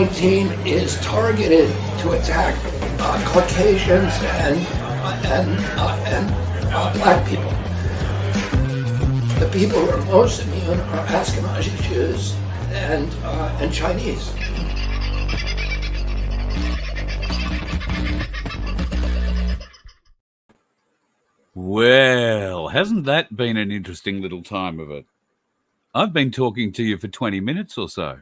COVID-19 is targeted to attack Caucasians and black people. The people who are most immune are Ashkenazi Jews and Chinese. Well, hasn't that been an interesting little time of it? I've been talking to you for 20 minutes or so.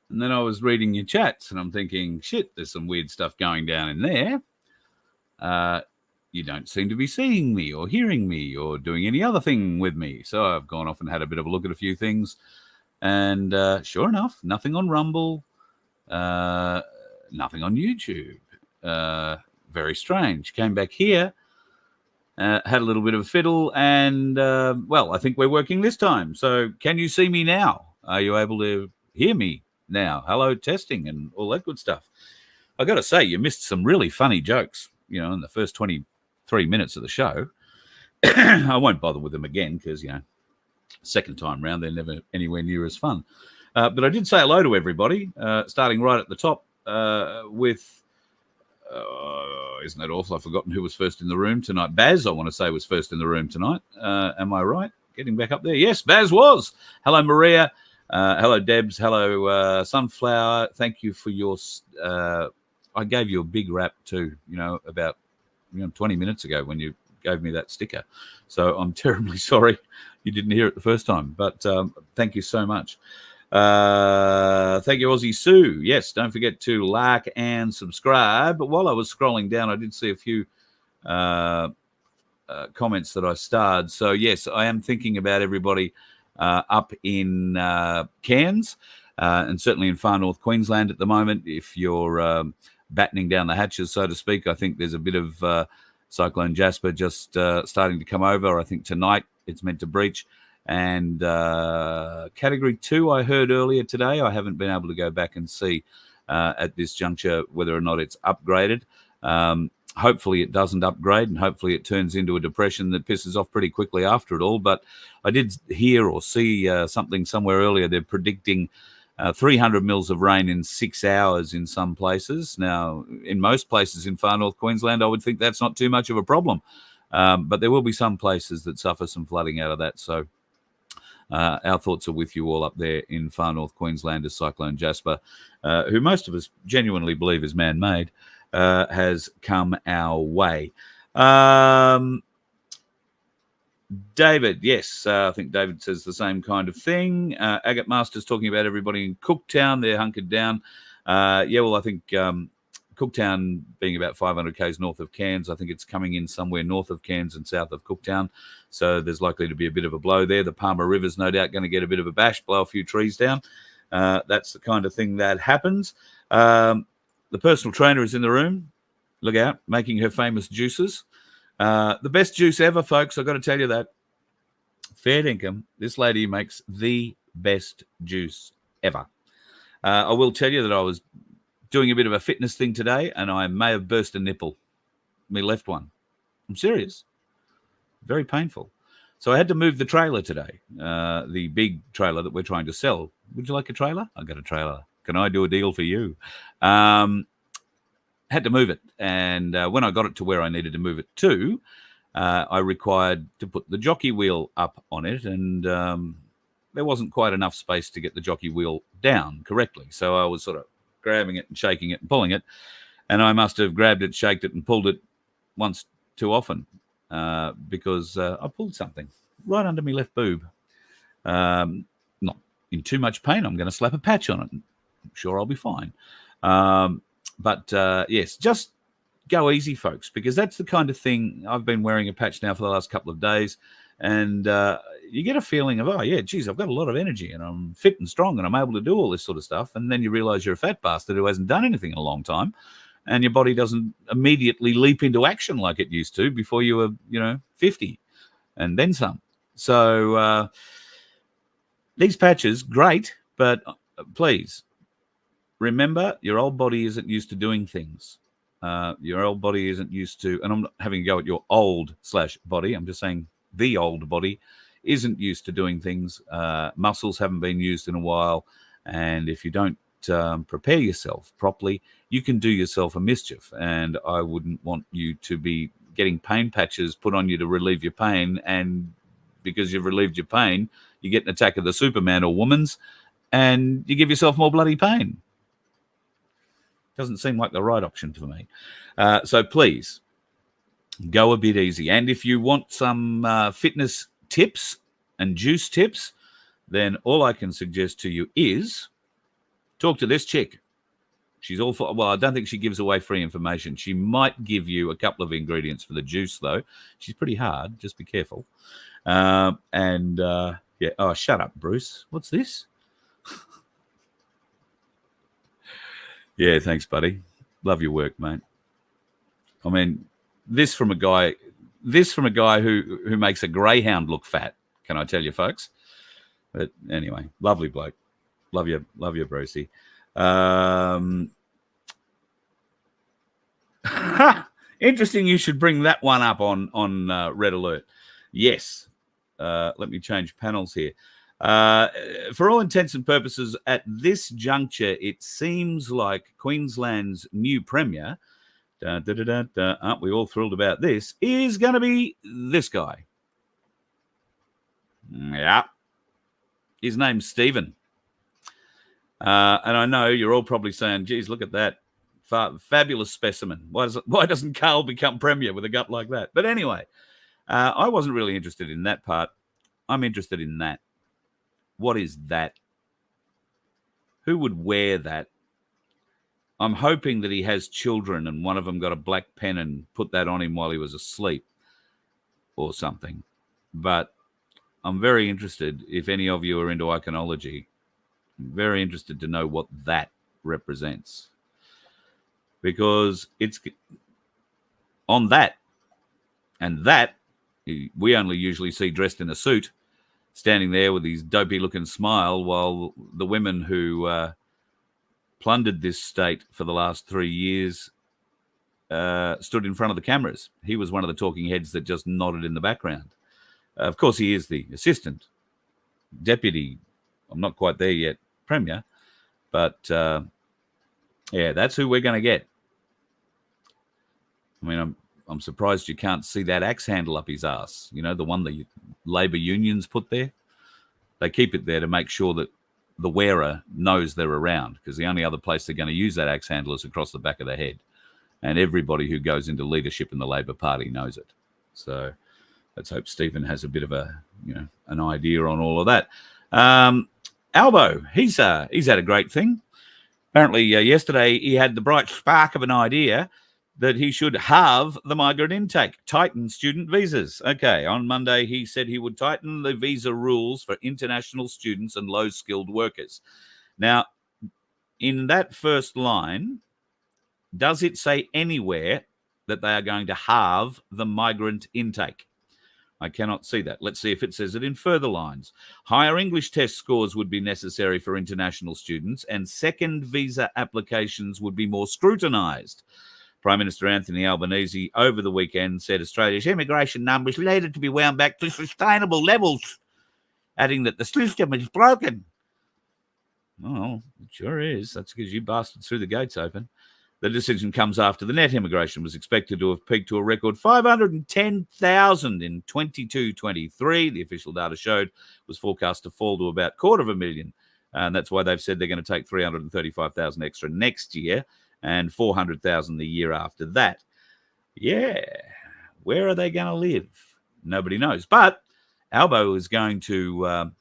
And then I was reading your chats and I'm thinking, shit, there's some weird stuff going down in there. You don't seem to be seeing me or hearing me or doing any other thing with me. So I've gone off and had a bit of a look at a few things. And sure enough, nothing on Rumble, nothing on YouTube. Very strange. Came back here. Had a little bit of a fiddle and, well, I think we're working this time. So can you see me now? Are you able to hear me now? Hello, testing and all that good stuff. I got to say, you missed some really funny jokes, you know, in the first 23 minutes of the show. I won't bother with them again because, you know, second time round, they're never anywhere near as fun. But I did say hello to everybody, starting right at the top with... isn't that awful? I've forgotten who was first in the room tonight. Baz, I want to say, was first in the room tonight. Am I right? Getting back up there. Yes, Baz was. Hello, Maria. Hello, Debs. Hello, Sunflower. Thank you for your... I gave you a big rap too, you know, about 20 minutes ago when you gave me that sticker. So I'm terribly sorry you didn't hear it the first time. But thank you so much. Thank you, Aussie Sue. Yes, don't forget to like and subscribe. But while I was scrolling down, I did see a few comments that I starred. So yes, I am thinking about everybody up in Cairns and certainly in far north Queensland at the moment. If you're battening down the hatches, so to speak, I think there's a bit of Cyclone Jasper just starting to come over. I think tonight it's meant to breach. And Category 2, I heard earlier today. I haven't been able to go back and see at this juncture whether or not it's upgraded. Hopefully it doesn't upgrade, and hopefully it turns into a depression that pisses off pretty quickly after it all. But I did hear or see something somewhere earlier. They're predicting 300 mils of rain in 6 hours in some places. Now, in most places in far north Queensland, I would think that's not too much of a problem. But there will be some places that suffer some flooding out of that. So our thoughts are with you all up there in far north Queensland as Cyclone Jasper, who most of us genuinely believe is man-made, has come our way. David, yes, I think David says the same kind of thing. Agate Master's talking about everybody in Cooktown. They're hunkered down. Yeah, well, I think Cooktown being about 500 k's north of Cairns, I think it's coming in somewhere north of Cairns and south of Cooktown. So there's likely to be a bit of a blow there. The Palmer River's no doubt going to get a bit of a bash, blow a few trees down. That's the kind of thing that happens. The personal trainer is in the room. Look out, making her famous juices. The best juice ever, folks. I've got to tell you that. Fair dinkum. This lady makes the best juice ever. I will tell you that I was doing a bit of a fitness thing today, and I may have burst a nipple. My left one. I'm serious. Very painful. So I had to move the trailer today, the big trailer that we're trying to sell. Would you like a trailer? I got a trailer. Can I do a deal for you? Had to move it. And when I got it to where I needed to move it to, I required to put the jockey wheel up on it. And there wasn't quite enough space to get the jockey wheel down correctly. So I was sort of grabbing it and shaking it and pulling it. And I must have grabbed it, shaked it and pulled it once too often because I pulled something right under my left boob. Not in too much pain. I'm going to slap a patch on it. I'm sure I'll be fine. But yes, just go easy, folks, because that's the kind of thing. I've been wearing a patch now for the last couple of days, and you get a feeling of, oh, yeah, geez, I've got a lot of energy, and I'm fit and strong, and I'm able to do all this sort of stuff. And then you realize you're a fat bastard who hasn't done anything in a long time, and your body doesn't immediately leap into action like it used to before you were, 50 and then some. So these patches, great, but please, remember, your old body isn't used to doing things. Your old body isn't used to, and I'm not having a go at your old/body. I'm just saying the old body isn't used to doing things. Muscles haven't been used in a while. And if you don't prepare yourself properly, you can do yourself a mischief. And I wouldn't want you to be getting pain patches put on you to relieve your pain, and because you've relieved your pain, you get an attack of the Superman or woman's, and you give yourself more bloody pain. Doesn't seem like the right option for me. So please, go a bit easy. And if you want some fitness tips and juice tips, then all I can suggest to you is talk to this chick. She's all for, well, I don't think she gives away free information. She might give you a couple of ingredients for the juice, though. She's pretty hard. Just be careful. Yeah. Oh, shut up, Bruce. What's this? Yeah, thanks, buddy. Love your work, mate. I mean, this from a guy who makes a greyhound look fat. Can I tell you, folks? But anyway, lovely bloke. Love you, Brucey. Interesting. You should bring that one up on Red Alert. Yes. Let me change panels here. For all intents and purposes, at this juncture, it seems like Queensland's new premier, aren't we all thrilled about this, is going to be this guy. Yeah. His name's Stephen. And I know you're all probably saying, geez, look at that. Fabulous specimen. Why doesn't Carl become premier with a gut like that? But anyway, I wasn't really interested in that part. I'm interested in that. What is that? Who would wear that? I'm hoping that he has children and one of them got a black pen and put that on him while he was asleep or something. But I'm very interested, if any of you are into iconology, I'm very interested to know what that represents. Because it's on that, and that, we only usually see dressed in a suit, standing there with his dopey-looking smile, while the women who plundered this state for the last 3 years stood in front of the cameras. He was one of the talking heads that just nodded in the background. Of course, he is the assistant, deputy, I'm not quite there yet, premier, but yeah, that's who we're going to get. I mean, I'm surprised you can't see that axe handle up his ass. You know, the one the Labor unions put there. They keep it there to make sure that the wearer knows they're around, because the only other place they're going to use that axe handle is across the back of the head. And everybody who goes into leadership in the Labor Party knows it. So let's hope Stephen has a bit of an idea on all of that. Albo, he's had a great thing. Apparently yesterday he had the bright spark of an idea that he should halve the migrant intake, tighten student visas. Okay, on Monday he said he would tighten the visa rules for international students and low-skilled workers. Now, in that first line, does it say anywhere that they are going to halve the migrant intake? I cannot see that. Let's see if it says it in further lines. Higher English test scores would be necessary for international students, and second visa applications would be more scrutinised. Prime Minister Anthony Albanese over the weekend said Australia's immigration numbers needed to be wound back to sustainable levels, adding that the system is broken. Oh, it sure is. That's because you bastards threw the gates open. The decision comes after the net immigration was expected to have peaked to a record 510,000 in 22-23. The official data showed was forecast to fall to about 250,000. And that's why they've said they're going to take 335,000 extra next year and 400,000 the year after that. Yeah, where are they going to live? Nobody knows. But Albo is going to,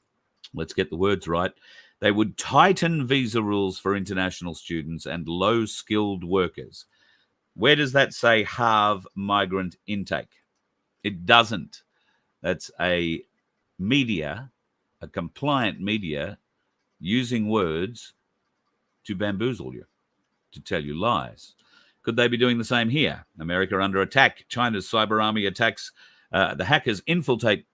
let's get the words right, they would tighten visa rules for international students and low-skilled workers. Where does that say halve migrant intake? It doesn't. That's a media, a compliant media, using words to bamboozle you, to tell you lies. Could they be doing the same here? America under attack. China's cyber army attacks. The hackers infiltrate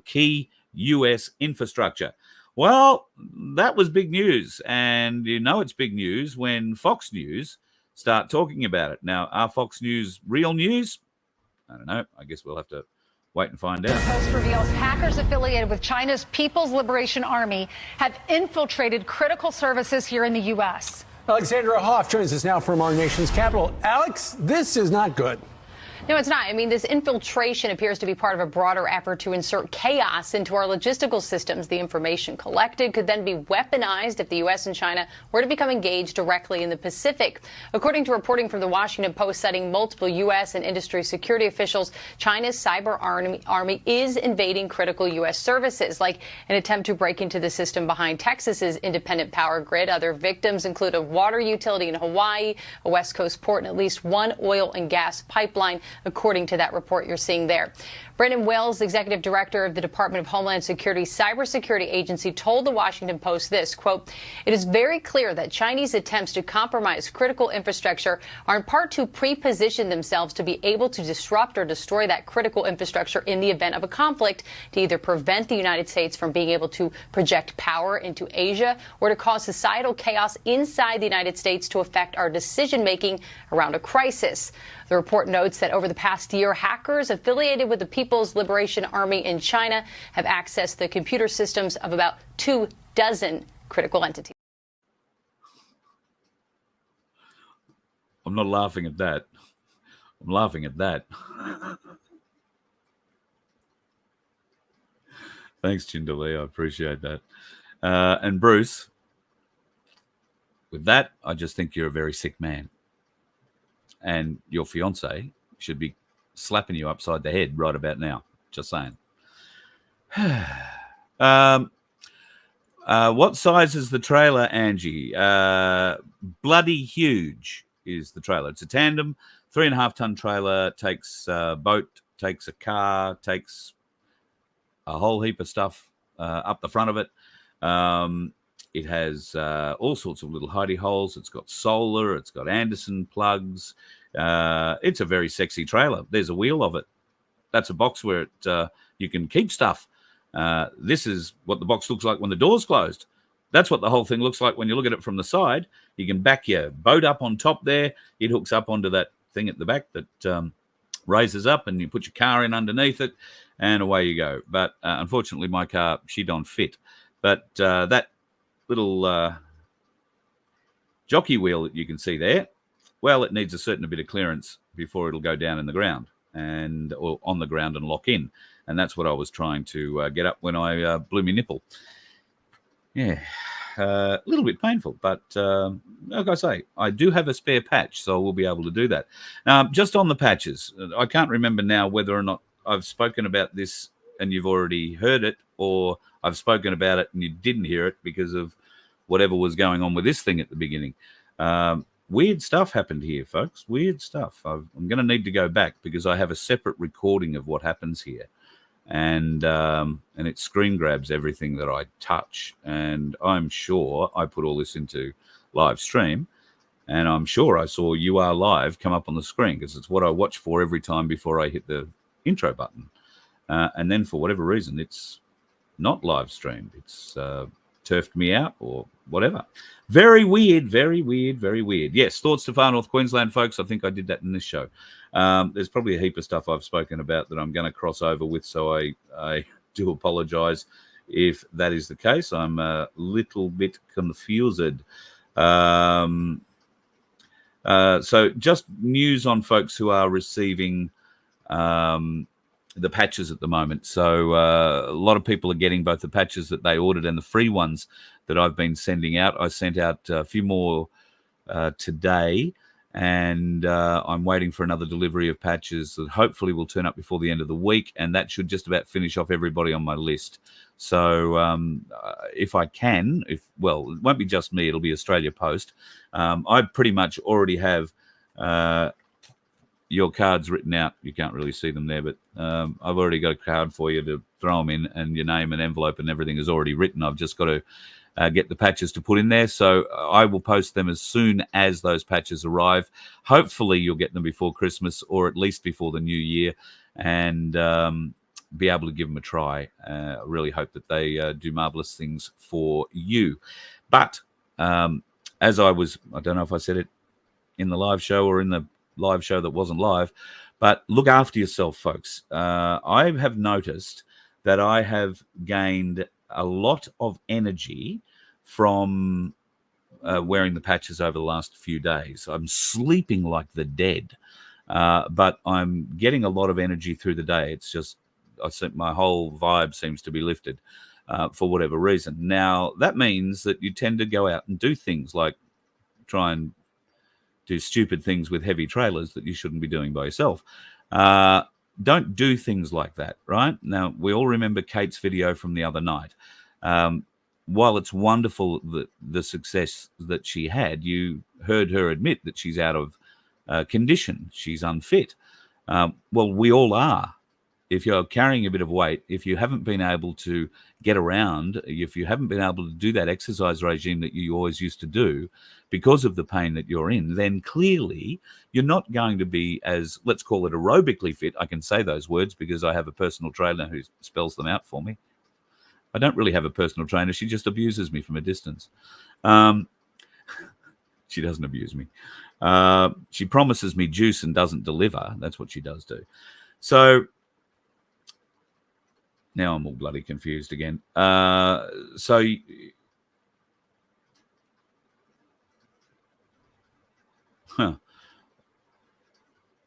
key US infrastructure. Well, that was big news. And you know it's big news when Fox News start talking about it. Now, are Fox News real news? I don't know. I guess we'll have to wait and find out. The Post reveals hackers affiliated with China's People's Liberation Army have infiltrated critical services here in the U.S. Alexandra Hoff joins us now from our nation's capital. Alex, this is not good. No, it's not. I mean, this infiltration appears to be part of a broader effort to insert chaos into our logistical systems. The information collected could then be weaponized if the U.S. and China were to become engaged directly in the Pacific. According to reporting from the Washington Post citing multiple U.S. and industry security officials, China's cyber army is invading critical U.S. services, like an attempt to break into the system behind Texas's independent power grid. Other victims include a water utility in Hawaii, a West Coast port, and at least one oil and gas pipeline, according to that report you're seeing there. Brendan Wells, executive director of the Department of Homeland Security's cybersecurity agency, told the Washington Post this, quote, "It is very clear that Chinese attempts to compromise critical infrastructure are in part to pre-position themselves to be able to disrupt or destroy that critical infrastructure in the event of a conflict, to either prevent the United States from being able to project power into Asia or to cause societal chaos inside the United States to affect our decision-making around a crisis." The report notes that over the past year, hackers affiliated with the People's Liberation Army in China have accessed the computer systems of about 24 critical entities. I'm not laughing at that. I'm laughing at that. Thanks, Chindalee. I appreciate that. And Bruce, with that, I just think you're a very sick man. And your fiance should be slapping you upside the head right about now. Just saying. What size is the trailer, Angie? Bloody huge is the trailer. It's a tandem, 3.5-ton trailer, takes a boat, takes a car, takes a whole heap of stuff up the front of it. It has all sorts of little hidey holes. It's got solar. It's got Anderson plugs. It's a very sexy trailer. There's a wheel of it. That's a box where you can keep stuff. This is what the box looks like when the door's closed. That's what the whole thing looks like when you look at it from the side. You can back your boat up on top there. It hooks up onto that thing at the back that raises up, and you put your car in underneath it, and away you go. But unfortunately, my car, she don't fit. But that little jockey wheel that you can see there, well, it needs a certain bit of clearance before it'll go down in the ground or on the ground and lock in. And that's what I was trying to get up when I blew my nipple. Yeah, a little bit painful, but like I say, I do have a spare patch, so we'll be able to do that. Just on the patches, I can't remember now whether or not I've spoken about this and you've already heard it, or I've spoken about it and you didn't hear it because of whatever was going on with this thing at the beginning. Weird stuff happened here, folks. Weird stuff. I'm going to need to go back because I have a separate recording of what happens here. And it screen grabs everything that I touch. And I'm sure I put all this into live stream. And I'm sure I saw "You Are Live" come up on the screen because it's what I watch for every time before I hit the intro button. And then for whatever reason, it's not live streamed. It's turfed me out or whatever. Very weird, very weird, very weird. Yes, thoughts to far north Queensland, folks. I think I did that in this show. There's probably a heap of stuff I've spoken about that I'm going to cross over with, so I do apologise if that is the case. I'm a little bit confused. So just news on folks who are receiving the patches at the moment. So a lot of people are getting both the patches that they ordered and the free ones that I've been sending out. I sent out a few more today, and I'm waiting for another delivery of patches that hopefully will turn up before the end of the week, and that should just about finish off everybody on my list. So if I can, it won't be just me, it'll be Australia Post. I pretty much already have your cards written out. You can't really see them there, but I've already got a card for you to throw them in, and your name and envelope and everything is already written. I've just got to get the patches to put in there. So I will post them as soon as those patches arrive. Hopefully you'll get them before Christmas or at least before the new year, and be able to give them a try. I really hope that they do marvelous things for you. But as I don't know if I said it in the live show or in the live show that wasn't live. But look after yourself, folks. I have noticed that I have gained a lot of energy from wearing the patches over the last few days. I'm sleeping like the dead, but I'm getting a lot of energy through the day. It's just, I think my whole vibe seems to be lifted for whatever reason. Now, that means that you tend to go out and do things like try and do stupid things with heavy trailers that you shouldn't be doing by yourself. Don't do things like that, right? Now, we all remember Kate's video from the other night. While it's wonderful that the success that she had, you heard her admit that she's out of condition. She's unfit. Well, we all are. If you're carrying a bit of weight, if you haven't been able to get around, if you haven't been able to do that exercise regime that you always used to do because of the pain that you're in, then clearly you're not going to be as, let's call it, aerobically fit. I can say those words because I have a personal trainer who spells them out for me. I don't really have a personal trainer. She just abuses me from a distance. She doesn't abuse me. She promises me juice and doesn't deliver. That's what she does do. So now I'm all bloody confused again. Huh.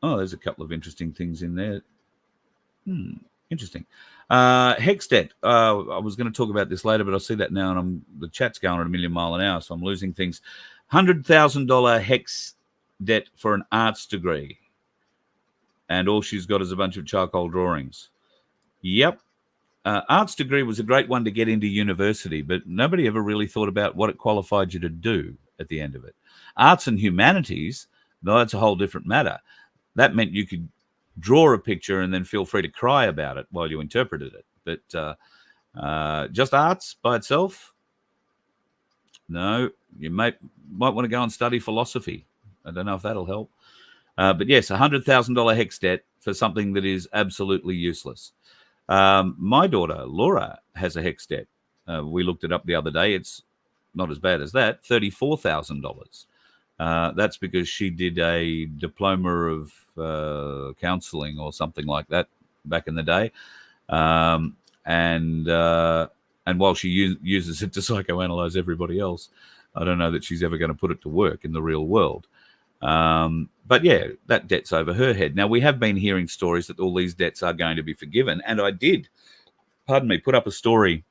Oh, there's a couple of interesting things in there. Interesting. Hex debt. I was going to talk about this later, but I see that now, and the chat's going at a million mile an hour, so I'm losing things. $100,000 hex debt for an arts degree, and all she's got is a bunch of charcoal drawings. Yep. Arts degree was a great one to get into university, but nobody ever really thought about what it qualified you to do at the end of it. Arts and humanities, no, that's a whole different matter. That meant you could draw a picture and then feel free to cry about it while you interpreted it. But just arts by itself, no. You might want to go and study philosophy. I don't know if that'll help. But yes, $100,000 hex debt for something that is absolutely useless. My daughter, Laura, has a hex debt. We looked it up the other day. It's not as bad as that, $34,000. That's because she did a diploma of counseling or something like that back in the day. And while she uses it to psychoanalyze everybody else, I don't know that she's ever going to put it to work in the real world. But yeah, that debt's over her head. Now, we have been hearing stories that all these debts are going to be forgiven. And I did, put up a story,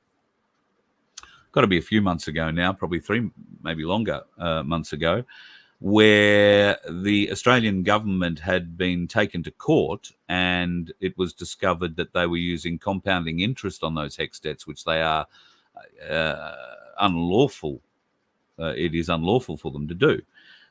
got to be a few months ago now, probably 3, maybe longer months ago, where the Australian government had been taken to court and it was discovered that they were using compounding interest on those hex debts, which they are unlawful. It is unlawful for them to do.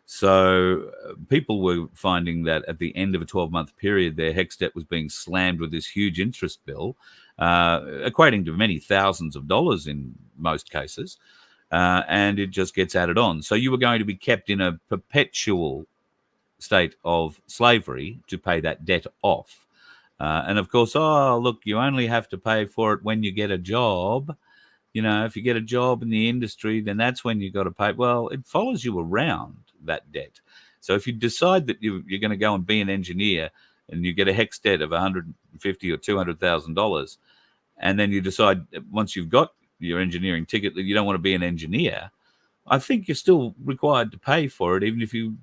So people were finding that at the end of a 12-month period, their hex debt was being slammed with this huge interest bill, equating to many thousands of dollars in most cases. And it just gets added on. So you were going to be kept in a perpetual state of slavery to pay that debt off. And of course, oh, look, you only have to pay for it when you get a job. You know, if you get a job in the industry, then that's when you got to pay. Well, it follows you around, that debt. So if you decide that you're going to go and be an engineer and you get a hex debt of $150,000 or $200,000, and then you decide once you've got your engineering ticket that you don't want to be an engineer, I think you're still required to pay for it, even if you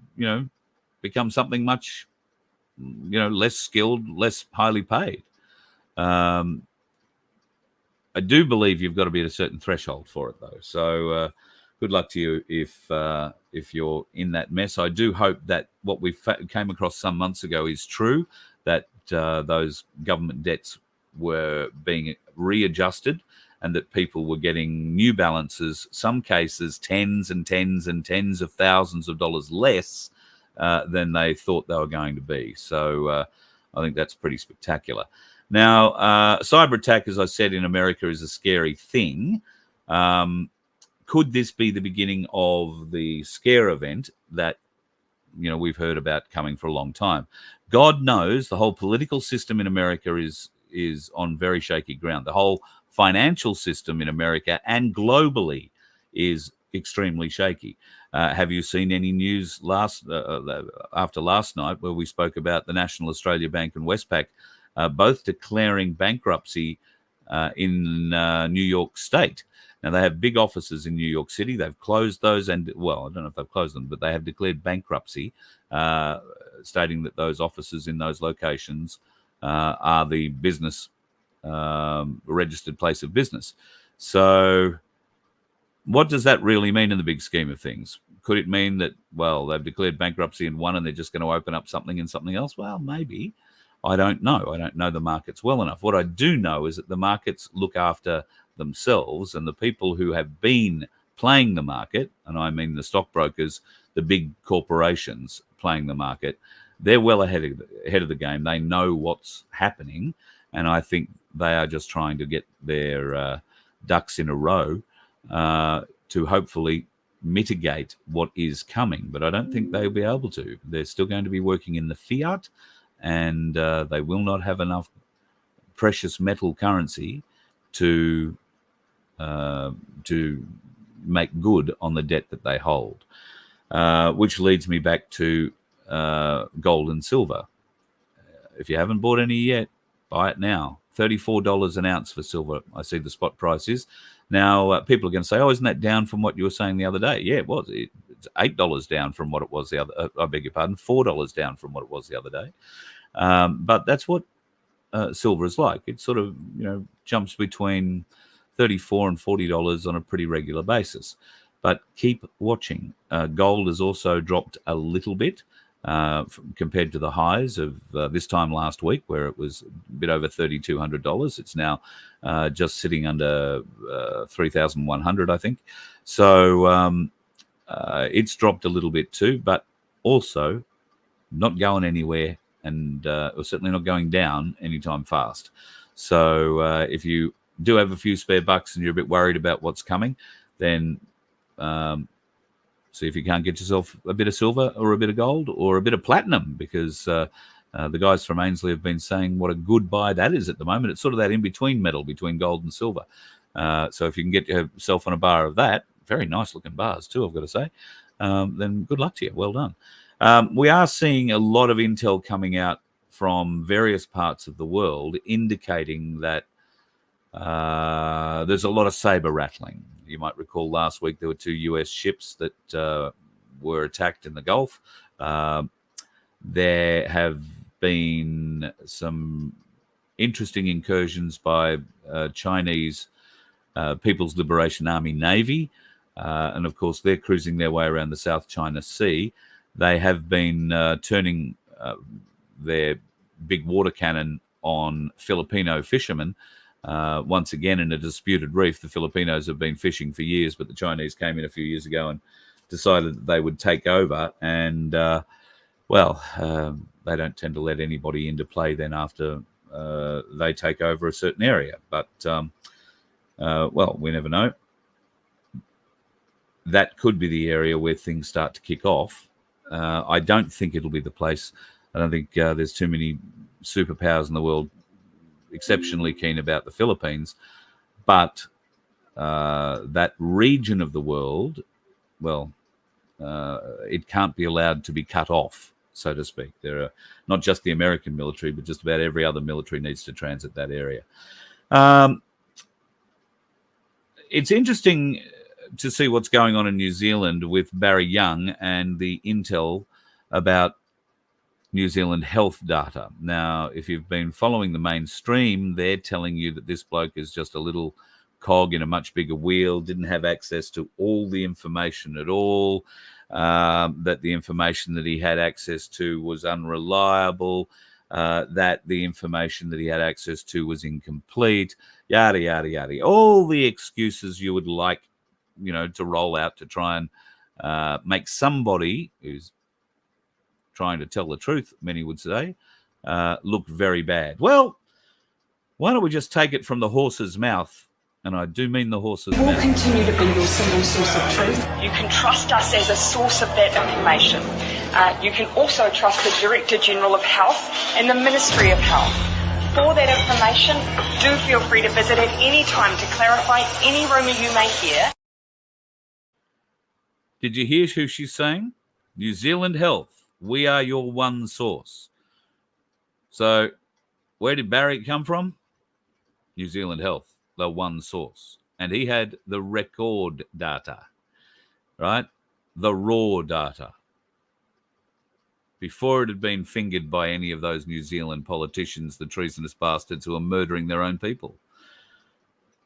become something much, less skilled, less highly paid. I do believe you've got to be at a certain threshold for it, though. So good luck to you if you're in that mess. I do hope that what we came across some months ago is true, that those government debts were being readjusted and that people were getting new balances, some cases tens and tens and tens of thousands of dollars less than they thought they were going to be. So I think that's pretty spectacular. Now, cyber attack, as I said, in America is a scary thing. Could this be the beginning of the scare event that we've heard about coming for a long time? God knows the whole political system in America is on very shaky ground. The whole financial system in America and globally is extremely shaky. Have you seen any news after last night where we spoke about the National Australia Bank and Westpac both declaring bankruptcy in New York State? Now, they have big offices in New York City. They've closed those and, well, I don't know if they've closed them, but they have declared bankruptcy, stating that those offices in those locations are the business registered place of business. So what does that really mean in the big scheme of things? Could it mean that, well, they've declared bankruptcy in one and they're just going to open up something in something else? Well, maybe. I don't know. I don't know the markets well enough. What I do know is that the markets look after themselves, and the people who have been playing the market, and I mean the stockbrokers, the big corporations playing the market, they're well ahead of the game. They know what's happening, and I think they are just trying to get their ducks in a row to hopefully mitigate what is coming. But I don't think they'll be able to. They're still going to be working in the fiat, and they will not have enough precious metal currency to make good on the debt that they hold, which leads me back to gold and silver. If you haven't bought any yet, buy it now. $34 an ounce for silver, I see the spot price is. Now, people are going to say, oh, isn't that down from what you were saying the other day? Yeah, it was. It's $8 down from what it was the other, I beg your pardon, $4 down from what it was the other day. But that's what silver is like. It sort of, jumps between $34 and $40 on a pretty regular basis. But keep watching. Gold has also dropped a little bit compared to the highs of this time last week, where it was a bit over $3,200. It's now just sitting under 3,100, I think. So it's dropped a little bit too, but also not going anywhere, and or certainly not going down anytime fast. So if you do have a few spare bucks and you're a bit worried about what's coming, then see if you can't get yourself a bit of silver or a bit of gold or a bit of platinum, because the guys from Ainsley have been saying what a good buy that is at the moment. It's sort of that in-between metal between gold and silver. So if you can get yourself on a bar of that, very nice looking bars too, I've got to say, then good luck to you. Well done. We are seeing a lot of intel coming out from various parts of the world indicating that there's a lot of saber rattling. You might recall last week there were 2 US ships that were attacked in the Gulf. There have been some interesting incursions by Chinese People's Liberation Army Navy. And of course, they're cruising their way around the South China Sea. They have been turning their big water cannon on Filipino fishermen. Once again, in a disputed reef, the Filipinos have been fishing for years, but the Chinese came in a few years ago and decided that they would take over. And, they don't tend to let anybody into play then after they take over a certain area. But, we never know. That could be the area where things start to kick off. I don't think it'll be the place. I don't think there's too many superpowers in the world exceptionally keen about the Philippines, but that region of the world, it can't be allowed to be cut off, so to speak. There are not just the American military, but just about every other military needs to transit that area. It's interesting to see what's going on in New Zealand with Barry Young and the intel about New Zealand health data. Now, if you've been following the mainstream, they're telling you that this bloke is just a little cog in a much bigger wheel, didn't have access to all the information at all, that the information that he had access to was unreliable, that the information that he had access to was incomplete, yada, yada, yada. All the excuses you would like, to roll out to try and make somebody who's trying to tell the truth, many would say, look very bad. Well, why don't we just take it from the horse's mouth? And I do mean the horse's mouth. We'll continue to be your single source of truth. You can trust us as a source of that information. You can also trust the Director General of Health and the Ministry of Health. For that information, do feel free to visit at any time to clarify any rumour you may hear. Did you hear who she's saying? New Zealand Health. We are your one source. So where did Barry come from? New Zealand Health, the one source. And he had the record data, right? The raw data. Before it had been fingered by any of those New Zealand politicians, the treasonous bastards who are murdering their own people.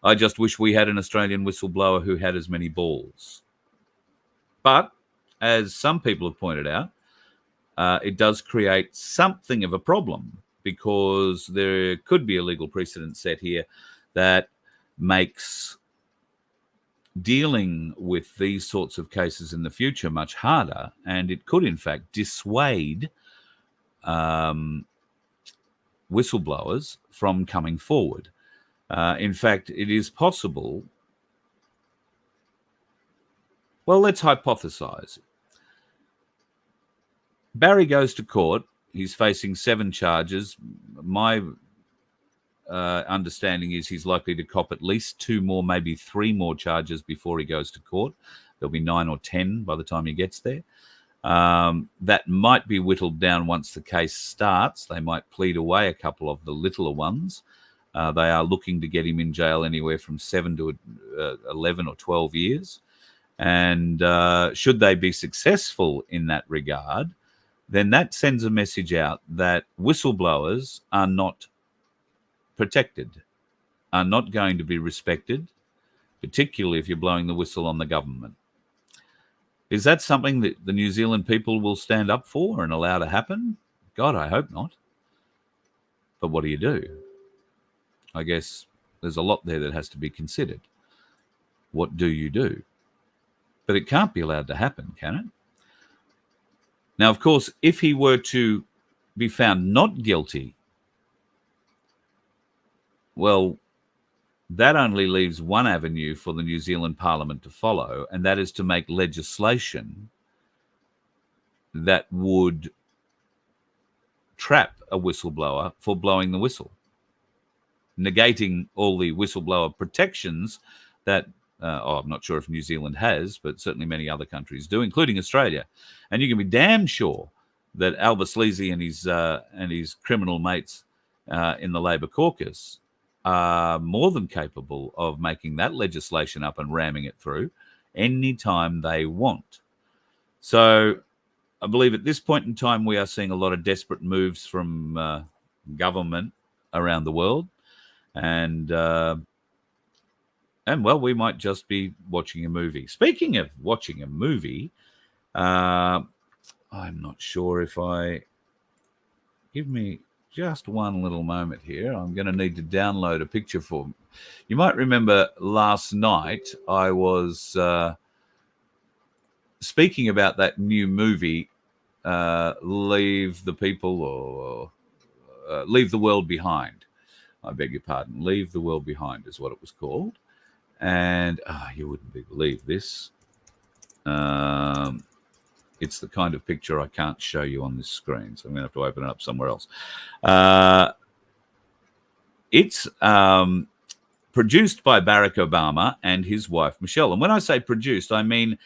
I just wish we had an Australian whistleblower who had as many balls. But, as some people have pointed out, it does create something of a problem, because there could be a legal precedent set here that makes dealing with these sorts of cases in the future much harder, and it could, in fact, dissuade whistleblowers from coming forward. In fact, it is possible. Well, let's hypothesize. Barry goes to court. He's facing 7 charges. My understanding is he's likely to cop at least 2 more, maybe 3 more charges before he goes to court. There'll be 9 or 10 by the time he gets there. That might be whittled down once the case starts. They might plead away a couple of the littler ones. They are looking to get him in jail anywhere from 7 to 11 or 12 years. And should they be successful in that regard, then that sends a message out that whistleblowers are not protected, are not going to be respected, particularly if you're blowing the whistle on the government. Is that something that the New Zealand people will stand up for and allow to happen? God, I hope not. But what do you do? I guess there's a lot there that has to be considered. What do you do? But it can't be allowed to happen, can it? Now, of course, if he were to be found not guilty, well, that only leaves one avenue for the New Zealand Parliament to follow, and that is to make legislation that would trap a whistleblower for blowing the whistle, negating all the whistleblower protections that I'm not sure if New Zealand has, but certainly many other countries do, including Australia. And you can be damn sure that Albus Leesy and his criminal mates in the Labor caucus are more than capable of making that legislation up and ramming it through any time they want. So I believe at this point in time we are seeing a lot of desperate moves from government around the world, and well, we might just be watching a movie. Speaking of watching a movie, I'm not sure if give me just one little moment here. I'm going to need to download a picture for me. You might remember last night I was speaking about that new movie, Leave the People or Leave the World Behind. I beg your pardon. Leave the World Behind is what it was called. And you wouldn't believe this. It's the kind of picture I can't show you on this screen, so I'm going to have to open it up somewhere else. It's produced by Barack Obama and his wife, Michelle. And when I say produced, I mean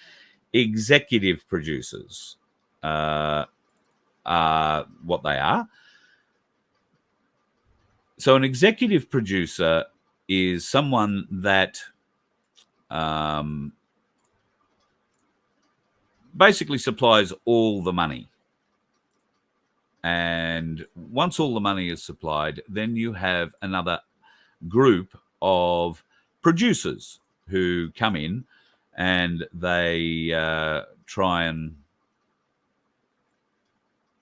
executive producers are what they are. So an executive producer is someone that basically supplies all the money. And once all the money is supplied, then you have another group of producers who come in and they try and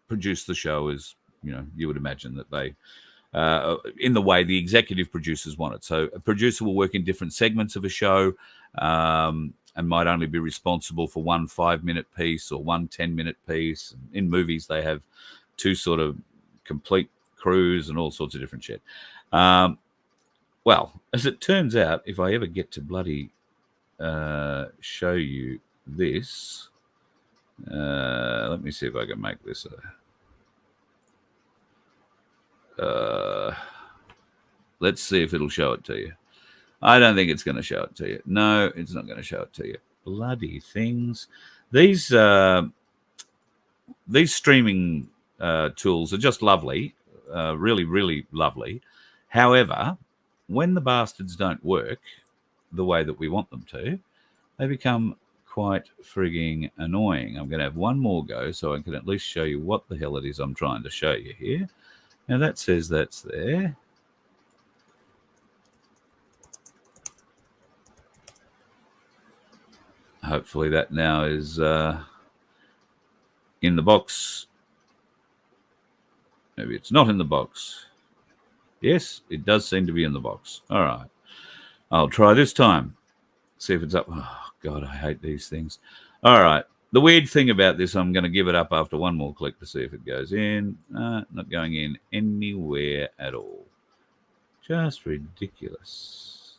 produce the show as, you would imagine that they, in the way the executive producers want it. So a producer will work in different segments of a show, and might only be responsible for one 5-minute piece or one 10-minute piece. In movies, they have 2 sort of complete crews and all sorts of different shit. Well, as it turns out, if I ever get to bloody show you this, let me see if I can make this let's see if it'll show it to you. I don't think it's going to show it to you. No, it's not going to show it to you. bloody things. These streaming tools are just lovely, really, really lovely. However, when the bastards don't work the way that we want them to, they become quite frigging annoying. I'm going to have one more go so I can at least show you what the hell it is I'm trying to show you here. Now that says that's there. Hopefully that now is in the box. Maybe it's not in the box. Yes, it does seem to be in the box. All right. I'll try this time. See if it's up. Oh, God, I hate these things. All right. The weird thing about this, I'm going to give it up after one more click to see if it goes in. Not going in anywhere at all. Just ridiculous.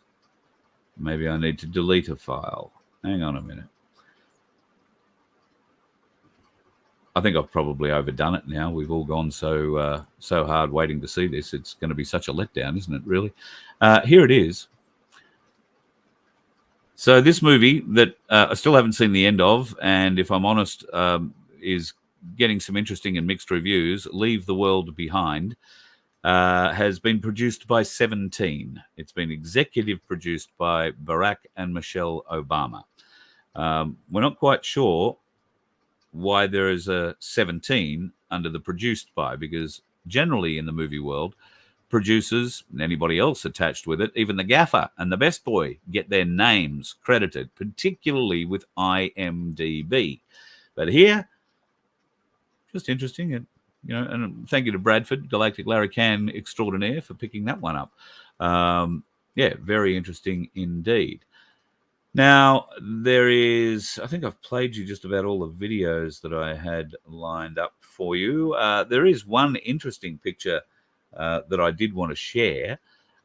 Maybe I need to delete a file. Hang on a minute. I think I've probably overdone it now. We've all gone so hard waiting to see this. It's going to be such a letdown, isn't it, really? Here it is. So this movie that I still haven't seen the end of, and if I'm honest, is getting some interesting and mixed reviews, Leave the World Behind, has been produced by 17. It's been executive produced by Barack and Michelle Obama. We're not quite sure why there is a 17 under the produced by, because generally in the movie world, producers and anybody else attached with it, even the gaffer and the best boy, get their names credited, particularly with IMDb. But here, just interesting, and and thank you to Bradford, Galactic Larrican extraordinaire, for picking that one up. Yeah, very interesting indeed. Now, there is, I think I've played you just about all the videos that I had lined up for you. There is one interesting picture that I did want to share,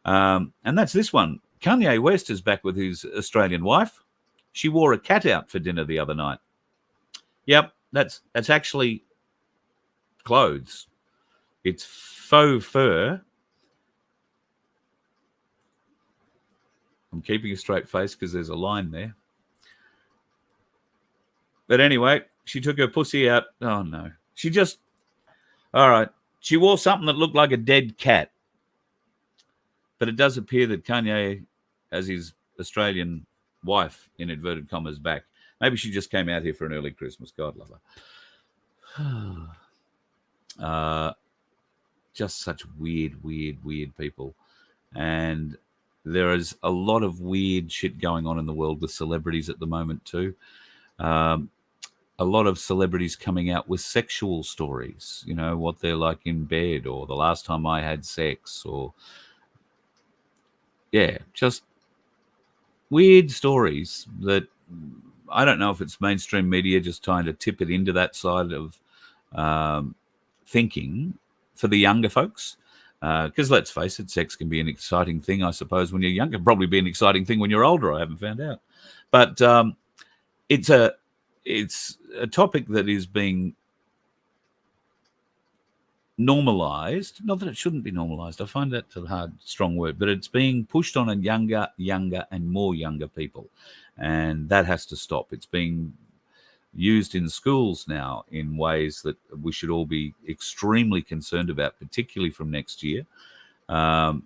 and that's this one. Kanye West is back with his Australian wife. She wore a cat out for dinner the other night. Yep, that's actually clothes. It's faux fur. I'm keeping a straight face because there's a line there. But anyway, she took her pussy out. Oh, no. All right. She wore something that looked like a dead cat. But it does appear that Kanye has his Australian wife, in inverted commas, back. Maybe she just came out here for an early Christmas. God love her. Just such weird people. And there is a lot of weird shit going on in the world with celebrities at the moment too. A lot of celebrities coming out with sexual stories, what they're like in bed, or the last time I had sex, or just weird stories that I don't know if it's mainstream media just trying to tip it into that side of thinking for the younger folks. Because let's face it, sex can be an exciting thing, I suppose, when you're younger. Probably be an exciting thing when you're older. I haven't found out, but it's a topic that is being normalized. Not that it shouldn't be normalized. I find that a hard, strong word, but it's being pushed on a younger, and more younger people, and that has to stop. It's being used in schools now in ways that we should all be extremely concerned about, particularly from next year. Chat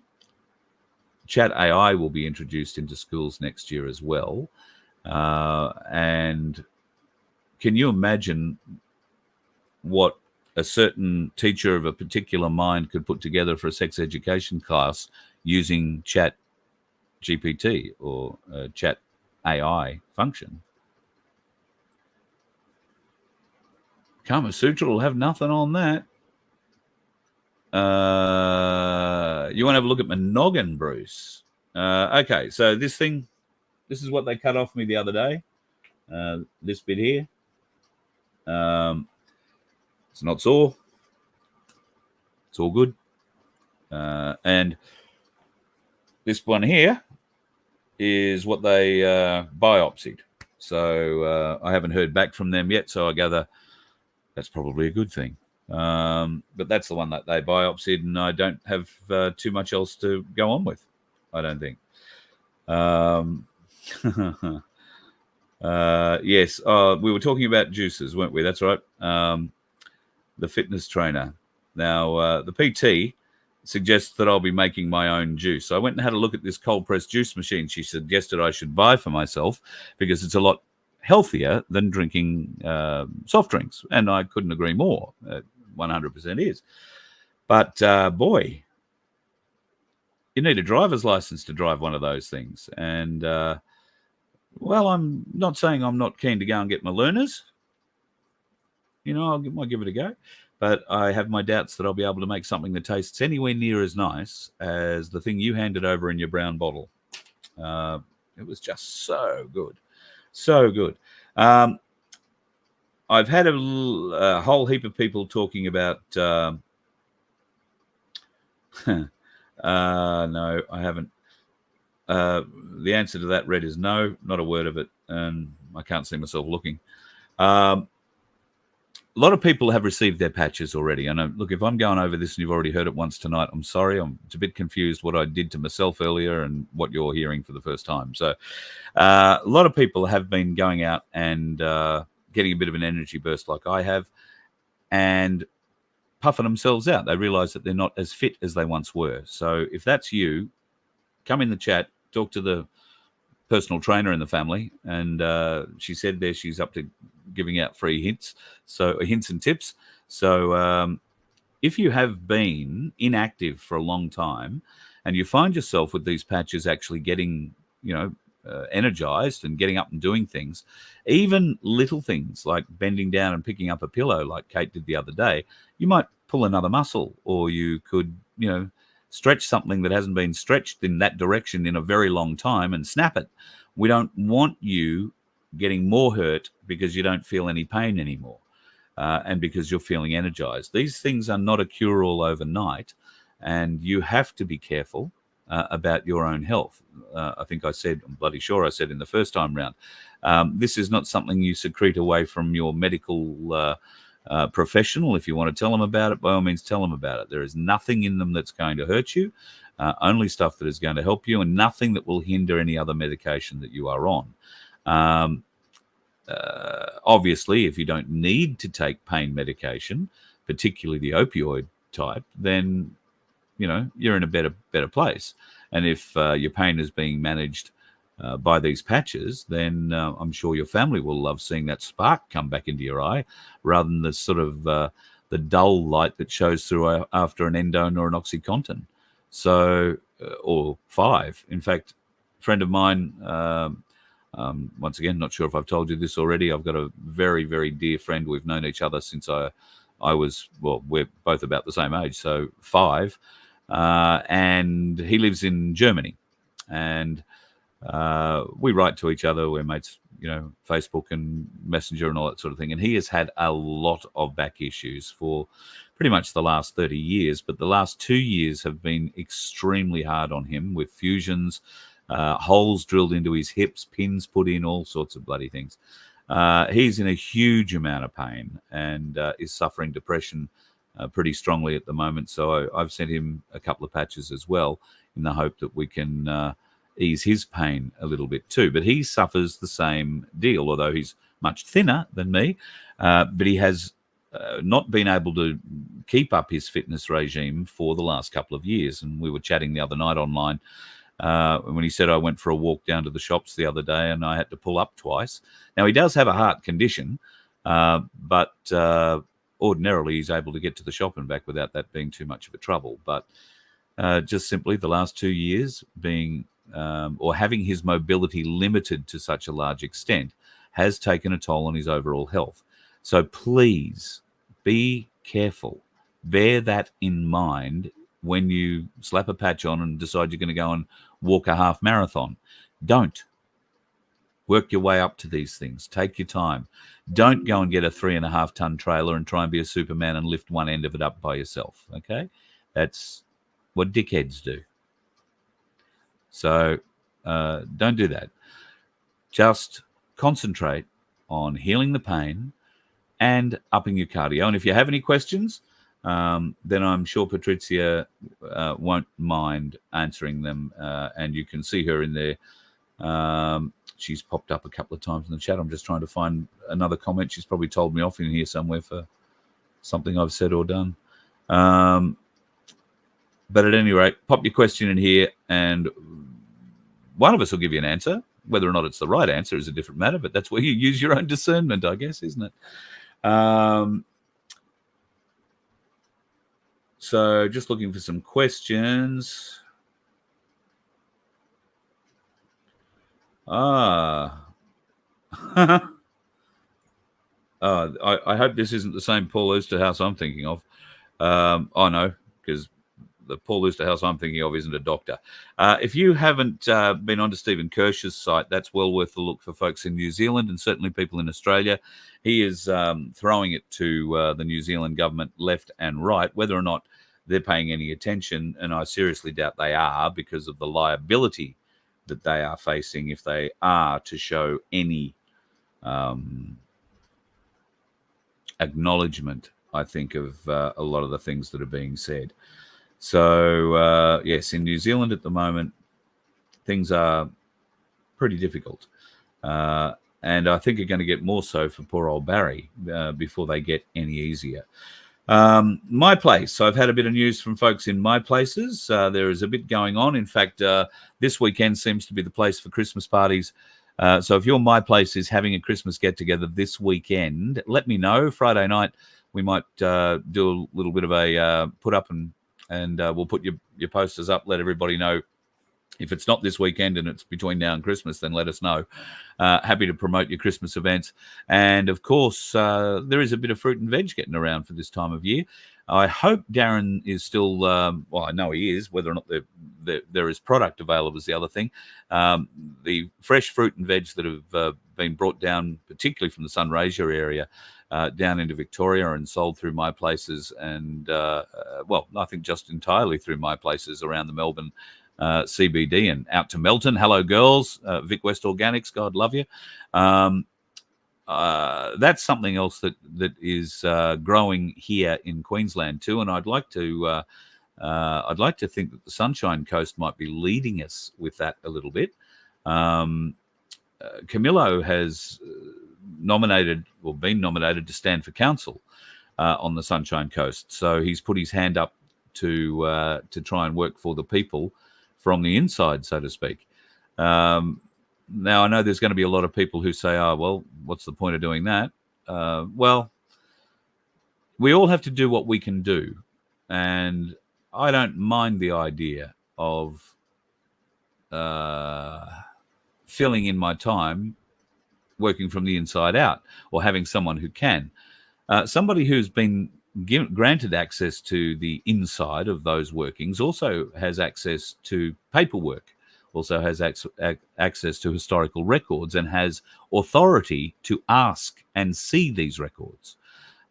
AI will be introduced into schools next year as well. And can you imagine what a certain teacher of a particular mind could put together for a sex education class using Chat GPT or Chat AI function? Kama Sutra will have nothing on that. You want to have a look at my noggin, Bruce? Okay, so this is what they cut off me the other day. This bit here. It's not sore. It's all good. And this one here is what they biopsied. So I haven't heard back from them yet, so I gather that's probably a good thing. But that's the one that they biopsied, and I don't have too much else to go on with, I don't think. Yes, we were talking about juices, weren't we? That's right. The fitness trainer. Now, the PT suggests that I'll be making my own juice. I went and had a look at this cold pressed juice machine she suggested I should buy for myself because it's a lot healthier than drinking soft drinks. And I couldn't agree more. 100% is. But boy, you need a driver's license to drive one of those things. And well, I'm not saying I'm not keen to go and get my learners. You know, I might give it a go. But I have my doubts that I'll be able to make something that tastes anywhere near as nice as the thing you handed over in your brown bottle. It was just so good. So good. I've had a whole heap of people talking about... no, I haven't. The answer to that, Red, is no, not a word of it. And I can't see myself looking. A lot of people have received their patches already. And look, if I'm going over this and you've already heard it once tonight, I'm sorry. It's a bit confused what I did to myself earlier and what you're hearing for the first time. So a lot of people have been going out and getting a bit of an energy burst like I have and puffing themselves out. They realize that they're not as fit as they once were. So if that's you, come in the chat, talk to the personal trainer in the family, and she said there she's up to giving out free hints and tips. So if you have been inactive for a long time and you find yourself with these patches actually getting energized and getting up and doing things, even little things like bending down and picking up a pillow like Kate did the other day, you might pull another muscle, or you could stretch something that hasn't been stretched in that direction in a very long time and snap it. We don't want you getting more hurt because you don't feel any pain anymore and because you're feeling energized. These things are not a cure-all overnight, and you have to be careful about your own health. I think I'm bloody sure I said in the first time round, this is not something you secrete away from your medical professional. If you want to tell them about it, by all means tell them about it. There is nothing in them that's going to hurt you, only stuff that is going to help you, and nothing that will hinder any other medication that you are on. Obviously, if you don't need to take pain medication, particularly the opioid type, then you're in a better place. And if your pain is being managed by these patches, then I'm sure your family will love seeing that spark come back into your eye rather than the sort of the dull light that shows through after an endone or an OxyContin. So, or 5. In fact, a friend of mine, once again, not sure if I've told you this already, I've got a very, very dear friend. We've known each other since I was, we're both about the same age, so 5. And he lives in Germany. And we write to each other. We're mates, Facebook and Messenger and all that sort of thing. And he has had a lot of back issues for pretty much the last 30 years. But the last 2 years have been extremely hard on him with fusions, holes drilled into his hips, pins put in, all sorts of bloody things. He's in a huge amount of pain and is suffering depression pretty strongly at the moment. So I've sent him a couple of patches as well in the hope that we can ease his pain a little bit too. But he suffers the same deal, although he's much thinner than me. But he has not been able to keep up his fitness regime for the last couple of years. And we were chatting the other night online when he said, I went for a walk down to the shops the other day and I had to pull up twice. Now, he does have a heart condition, but ordinarily he's able to get to the shop and back without that being too much of a trouble. But just simply the last 2 years being or having his mobility limited to such a large extent has taken a toll on his overall health. So please be careful. Bear that in mind when you slap a patch on and decide you're going to go and walk a half marathon. Don't. Work your way up to these things. Take your time. Don't go and get a 3.5 ton trailer and try and be a Superman and lift one end of it up by yourself. Okay? That's what dickheads do. So don't do that. Just concentrate on healing the pain and upping your cardio. And if you have any questions, then I'm sure Patrizia won't mind answering them. And you can see her in there She's popped up a couple of times in the chat. I'm just trying to find another comment. She's probably told me off in here somewhere for something I've said or done. But at any rate, pop your question in here, and one of us will give you an answer. Whether or not it's the right answer is a different matter, but that's where you use your own discernment, I guess, isn't it? So just looking for some questions. I hope this isn't the same Paul Oosterhouse I'm thinking of. Oh, no, because the Paul Oosterhouse I'm thinking of isn't a doctor. If you haven't been onto Stephen Kirsch's site, that's well worth the look for folks in New Zealand and certainly people in Australia. He is throwing it to the New Zealand government left and right, whether or not they're paying any attention, and I seriously doubt they are because of the liability that they are facing if they are to show any acknowledgement, I think, of a lot of the things that are being said. So, yes, in New Zealand at the moment, things are pretty difficult. And I think are going to get more so for poor old Barry before they get any easier. My place. So I've had a bit of news from folks in my places. There is a bit going on. In fact, this weekend seems to be the place for Christmas parties. So if your My Place is having a Christmas get-together this weekend, let me know. Friday night, we might do a little bit of a put up and we'll put your posters up, let everybody know. If it's not this weekend and it's between now and Christmas, then let us know. Happy to promote your Christmas events. And, of course, there is a bit of fruit and veg getting around for this time of year. I hope Darren is still, well, I know he is. Whether or not there is product available is the other thing. The fresh fruit and veg that have been brought down, particularly from the Sunraysia area, down into Victoria and sold through My Places and, well, I think just entirely through My Places around the Melbourne CBD and out to Melton. Hello, girls. Vic West Organics, God love you. That's something else that is growing here in Queensland too, and I'd like to think that the Sunshine Coast might be leading us with that a little bit. Camillo has been nominated to stand for council on the Sunshine Coast, so he's put his hand up to try and work for the people from the inside, so to speak. Now, I know there's going to be a lot of people who say, oh, well, what's the point of doing that? Well, we all have to do what we can do. And I don't mind the idea of filling in my time working from the inside out or having someone who can. Somebody who's been granted access to the inside of those workings also has access to paperwork, also has access to historical records and has authority to ask and see these records.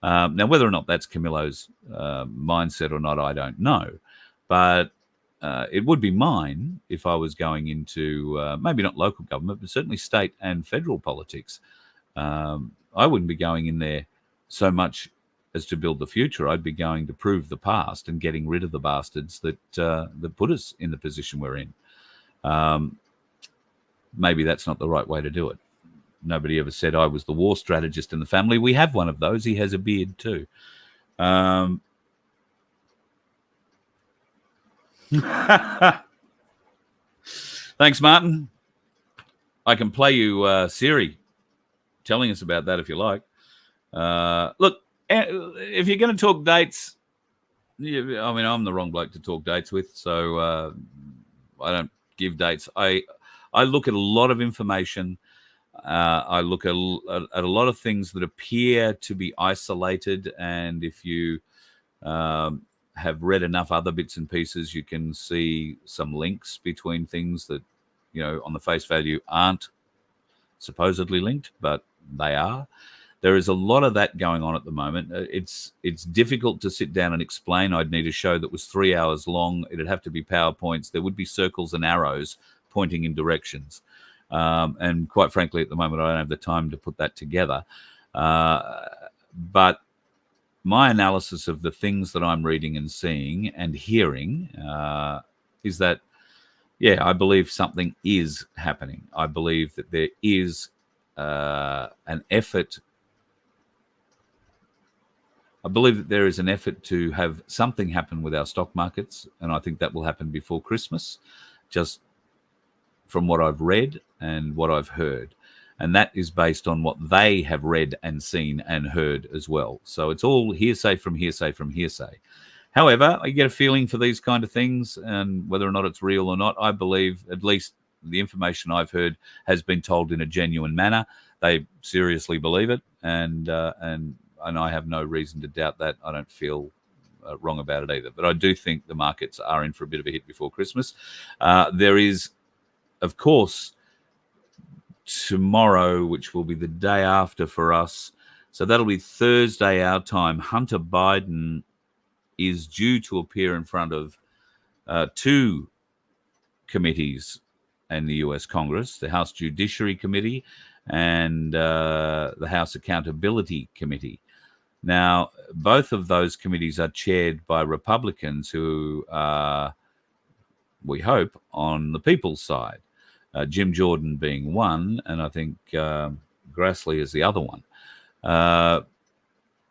Now, whether or not that's Camillo's mindset or not, I don't know. But it would be mine if I was going into maybe not local government, but certainly state and federal politics. I wouldn't be going in there so much as to build the future. I'd be going to prove the past and getting rid of the bastards that put us in the position we're in. Maybe that's not the right way to do it. Nobody ever said I was the war strategist in the family. We have one of those. He has a beard too. Thanks, Martin. I can play you Siri telling us about that if you like. Look, if you're going to talk dates, I mean, I'm the wrong bloke to talk dates with, so I don't give dates. I look at a lot of information. I look at a lot of things that appear to be isolated, and if you have read enough other bits and pieces, you can see some links between things that, you know, on the face value aren't supposedly linked, but they are. There is a lot of that going on at the moment. It's difficult to sit down and explain. I'd need a show that was 3 hours long. It'd have to be PowerPoints. There would be circles and arrows pointing in directions. And quite frankly, at the moment, I don't have the time to put that together. But my analysis of the things that I'm reading and seeing and hearing is that, yeah, I believe something is happening. I believe that there is an effort. I believe that there is an effort to have something happen with our stock markets, and I think that will happen before Christmas, just from what I've read and what I've heard. And that is based on what they have read and seen and heard as well. So it's all hearsay from hearsay from hearsay. However, I get a feeling for these kind of things, and whether or not it's real or not, I believe at least the information I've heard has been told in a genuine manner. They seriously believe it, and I have no reason to doubt that. I don't feel wrong about it either. But I do think the markets are in for a bit of a hit before Christmas. There is, of course, tomorrow, which will be the day after for us. So that'll be Thursday our time. Hunter Biden is due to appear in front of two committees in the US Congress, the House Judiciary Committee and the House Accountability Committee. Now, both of those committees are chaired by Republicans who are, we hope, on the people's side. Jim Jordan being one, and I think Grassley is the other one.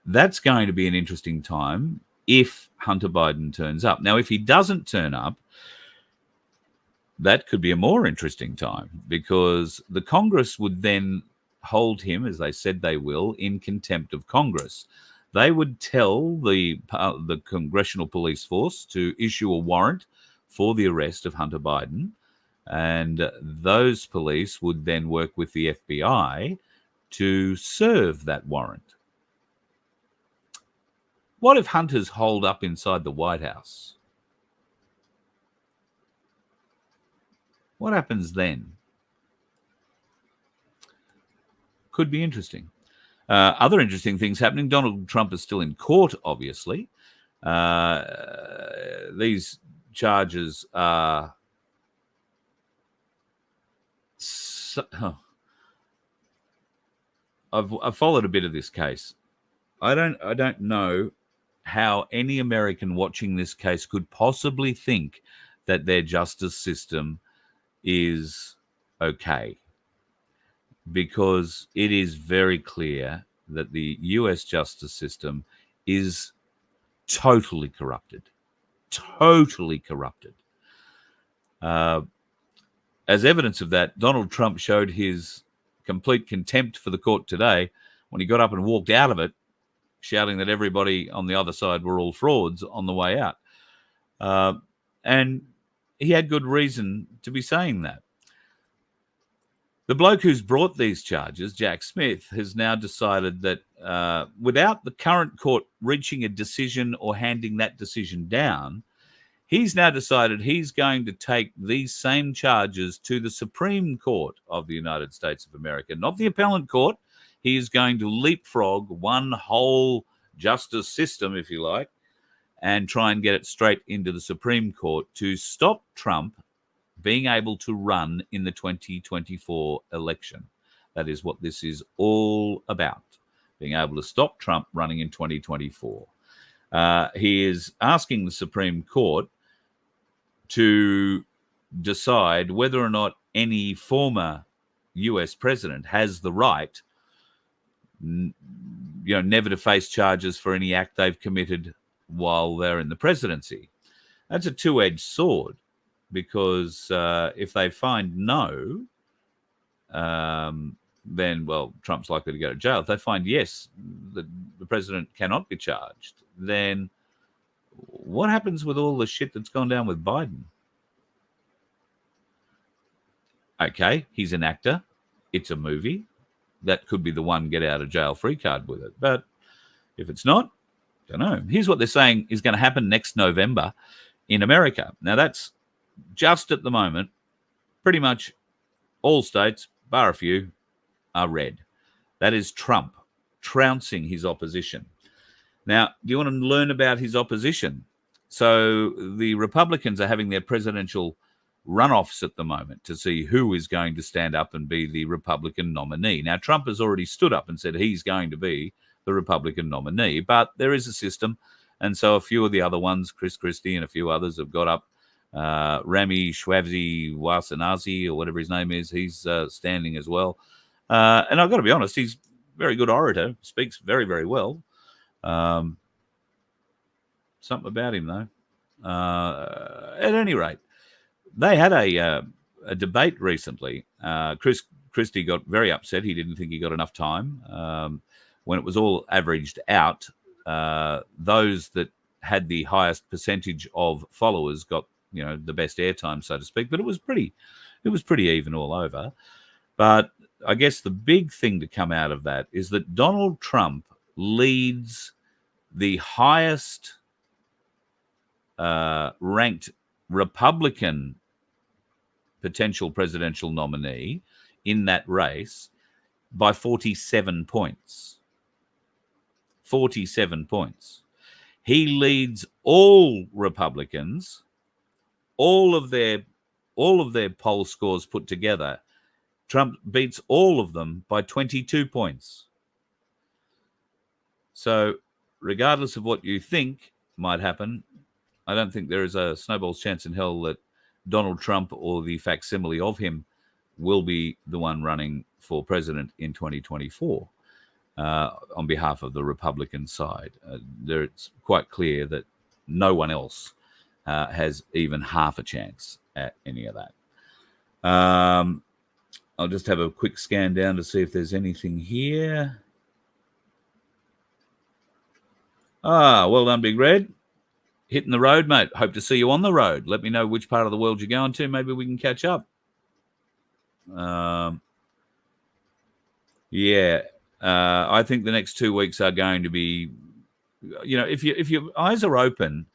That's going to be an interesting time if Hunter Biden turns up. Now, if he doesn't turn up, that could be a more interesting time, because the Congress would then hold him, as they said they will, in contempt of Congress. They would tell the Congressional Police Force to issue a warrant for the arrest of Hunter Biden, and those police would then work with the FBI to serve that warrant. What if Hunter's holed up inside the White House? What happens then? Could be interesting. Other interesting things happening. Donald Trump is still in court, obviously. These charges are... I've followed a bit of this case. I don't know how any American watching this case could possibly think that their justice system is okay, because it is very clear that the US justice system is totally corrupted. Totally corrupted. As evidence of that, Donald Trump showed his complete contempt for the court today when he got up and walked out of it, shouting that everybody on the other side were all frauds on the way out. And he had good reason to be saying that. The bloke who's brought these charges, Jack Smith, has now decided that without the current court reaching a decision or handing that decision down, he's now decided he's going to take these same charges to the Supreme Court of the United States of America, not the appellate court. He is going to leapfrog one whole justice system, if you like, and try and get it straight into the Supreme Court to stop Trump being able to run in the 2024 election. That is what this is all about, being able to stop Trump running in 2024. He is asking the Supreme Court to decide whether or not any former US president has the right, never to face charges for any act they've committed while they're in the presidency. That's a two-edged sword, because if they find no, then, well, Trump's likely to go to jail. If they find yes, the president cannot be charged, then what happens with all the shit that's gone down with Biden? Okay, he's an actor. It's a movie. That could be the one get out of jail free card with it. But if it's not, I don't know. Here's what they're saying is going to happen next November in America. Now, that's just at the moment, pretty much all states, bar a few, are red. That is Trump trouncing his opposition. Now, do you want to learn about his opposition? So the Republicans are having their presidential runoffs at the moment to see who is going to stand up and be the Republican nominee. Now, Trump has already stood up and said he's going to be the Republican nominee, but there is a system. And so a few of the other ones, Chris Christie and a few others, have got up Rami Shwavzi Wasanazi, or whatever his name is, he's standing as well. And I've got to be honest, he's a very good orator, speaks very, very well. Something about him, though. At any rate, they had a debate recently. Christie got very upset. He didn't think he got enough time. When it was all averaged out, those that had the highest percentage of followers got, the best airtime, so to speak. But it was pretty even all over. But I guess the big thing to come out of that is that Donald Trump leads the highest ranked Republican potential presidential nominee in that race by 47 points. 47 points. He leads all Republicans, all of their poll scores put together. Trump beats all of them by 22 points. So, regardless of what you think might happen, I don't think there is a snowball's chance in hell that Donald Trump or the facsimile of him will be the one running for president in 2024 on behalf of the Republican side. It's quite clear that no one else has even half a chance at any of that. I'll just have a quick scan down to see if there's anything here. Well done, Big Red. Hitting the road, mate. Hope to see you on the road. Let me know which part of the world you're going to. Maybe we can catch up. I think the next 2 weeks are going to be, if your eyes are open,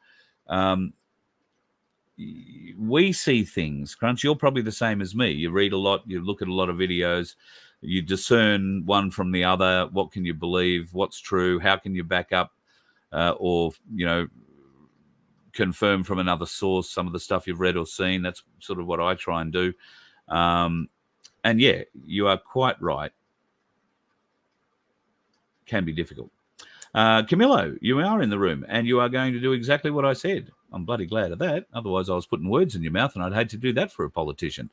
we see things. Crunch, you're probably the same as me. You read a lot, you look at a lot of videos, you discern one from the other. What can you believe? What's true? How can you back up or confirm from another source some of the stuff you've read or seen? That's sort of what I try and do. And yeah, you are quite right. Can be difficult. Camillo, you are in the room and you are going to do exactly what I said. I'm bloody glad of that. Otherwise, I was putting words in your mouth and I'd hate to do that for a politician.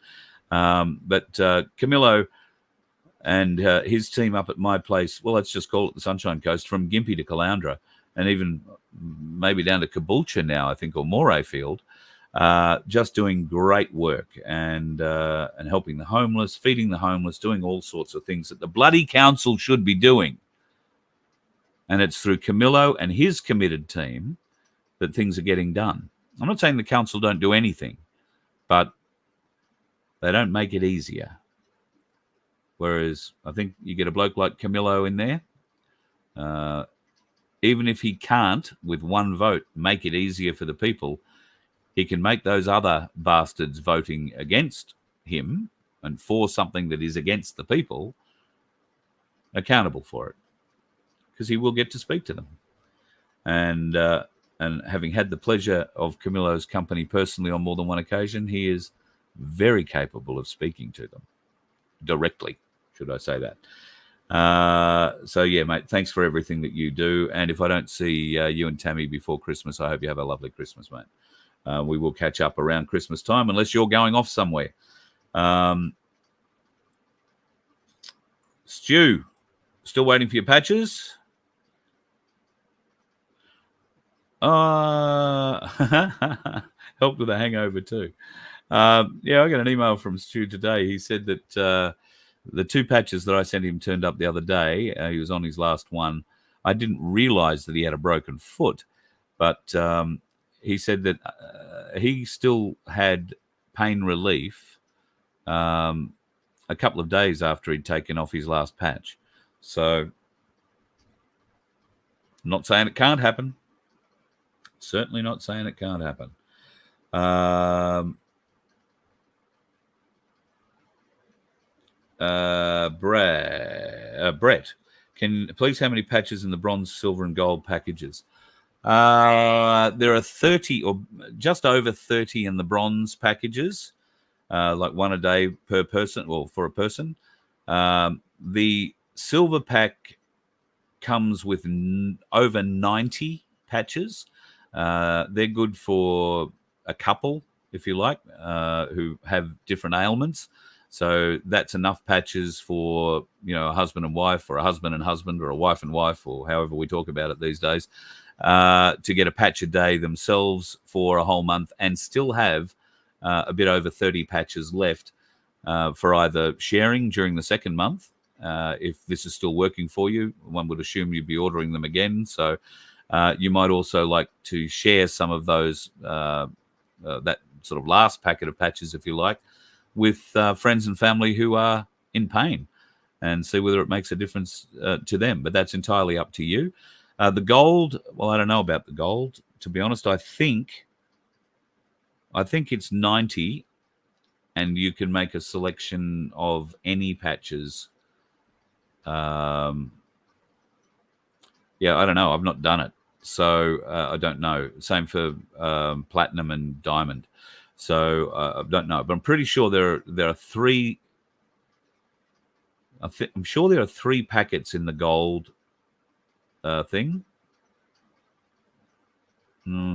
But Camillo and his team up at my place, well, let's just call it the Sunshine Coast, from Gympie to Caloundra, and even maybe down to Caboolture now, I think, or Morayfield, just doing great work and helping the homeless, feeding the homeless, doing all sorts of things that the bloody council should be doing. And it's through Camillo and his committed team that things are getting done. I'm not saying the council don't do anything, but they don't make it easier. Whereas I think you get a bloke like Camillo in there, even if he can't, with one vote, make it easier for the people, he can make those other bastards voting against him and for something that is against the people accountable for it, because he will get to speak to them. And having had the pleasure of Camillo's company personally on more than one occasion, he is very capable of speaking to them directly, should I say that. So, yeah, mate, thanks for everything that you do. And if I don't see you and Tammy before Christmas, I hope you have a lovely Christmas, mate. We will catch up around Christmas time, unless you're going off somewhere. Stu, still waiting for your patches? Helped with a hangover too. I got an email from Stu today. He said that the 2 patches that I sent him turned up the other day. He was on his last one. I didn't realize that he had a broken foot, but he said that he still had pain relief a couple of days after he'd taken off his last patch. So I'm not saying it can't happen. Certainly not saying it can't happen. Brett, please, how many patches in the bronze, silver, and gold packages? There are 30 or just over 30 in the bronze packages, like one a day per person, or for a person. The silver pack comes with over 90 patches. They're good for a couple, if you like, who have different ailments. So that's enough patches for, a husband and wife, or a husband and husband, or a wife and wife, or however we talk about it these days, to get a patch a day themselves for a whole month and still have a bit over 30 patches left for either sharing during the second month. If this is still working for you, one would assume you'd be ordering them again. So you might also like to share some of those, that sort of last packet of patches, if you like, with friends and family who are in pain, and see whether it makes a difference to them. But that's entirely up to you. The gold, well, I don't know about the gold. To be honest, I think it's 90, and you can make a selection of any patches. Yeah, I don't know. I've not done it, so I don't know. Same for platinum and diamond. So I don't know, but I'm pretty sure there are 3. I'm sure there are 3 packets in the gold thing.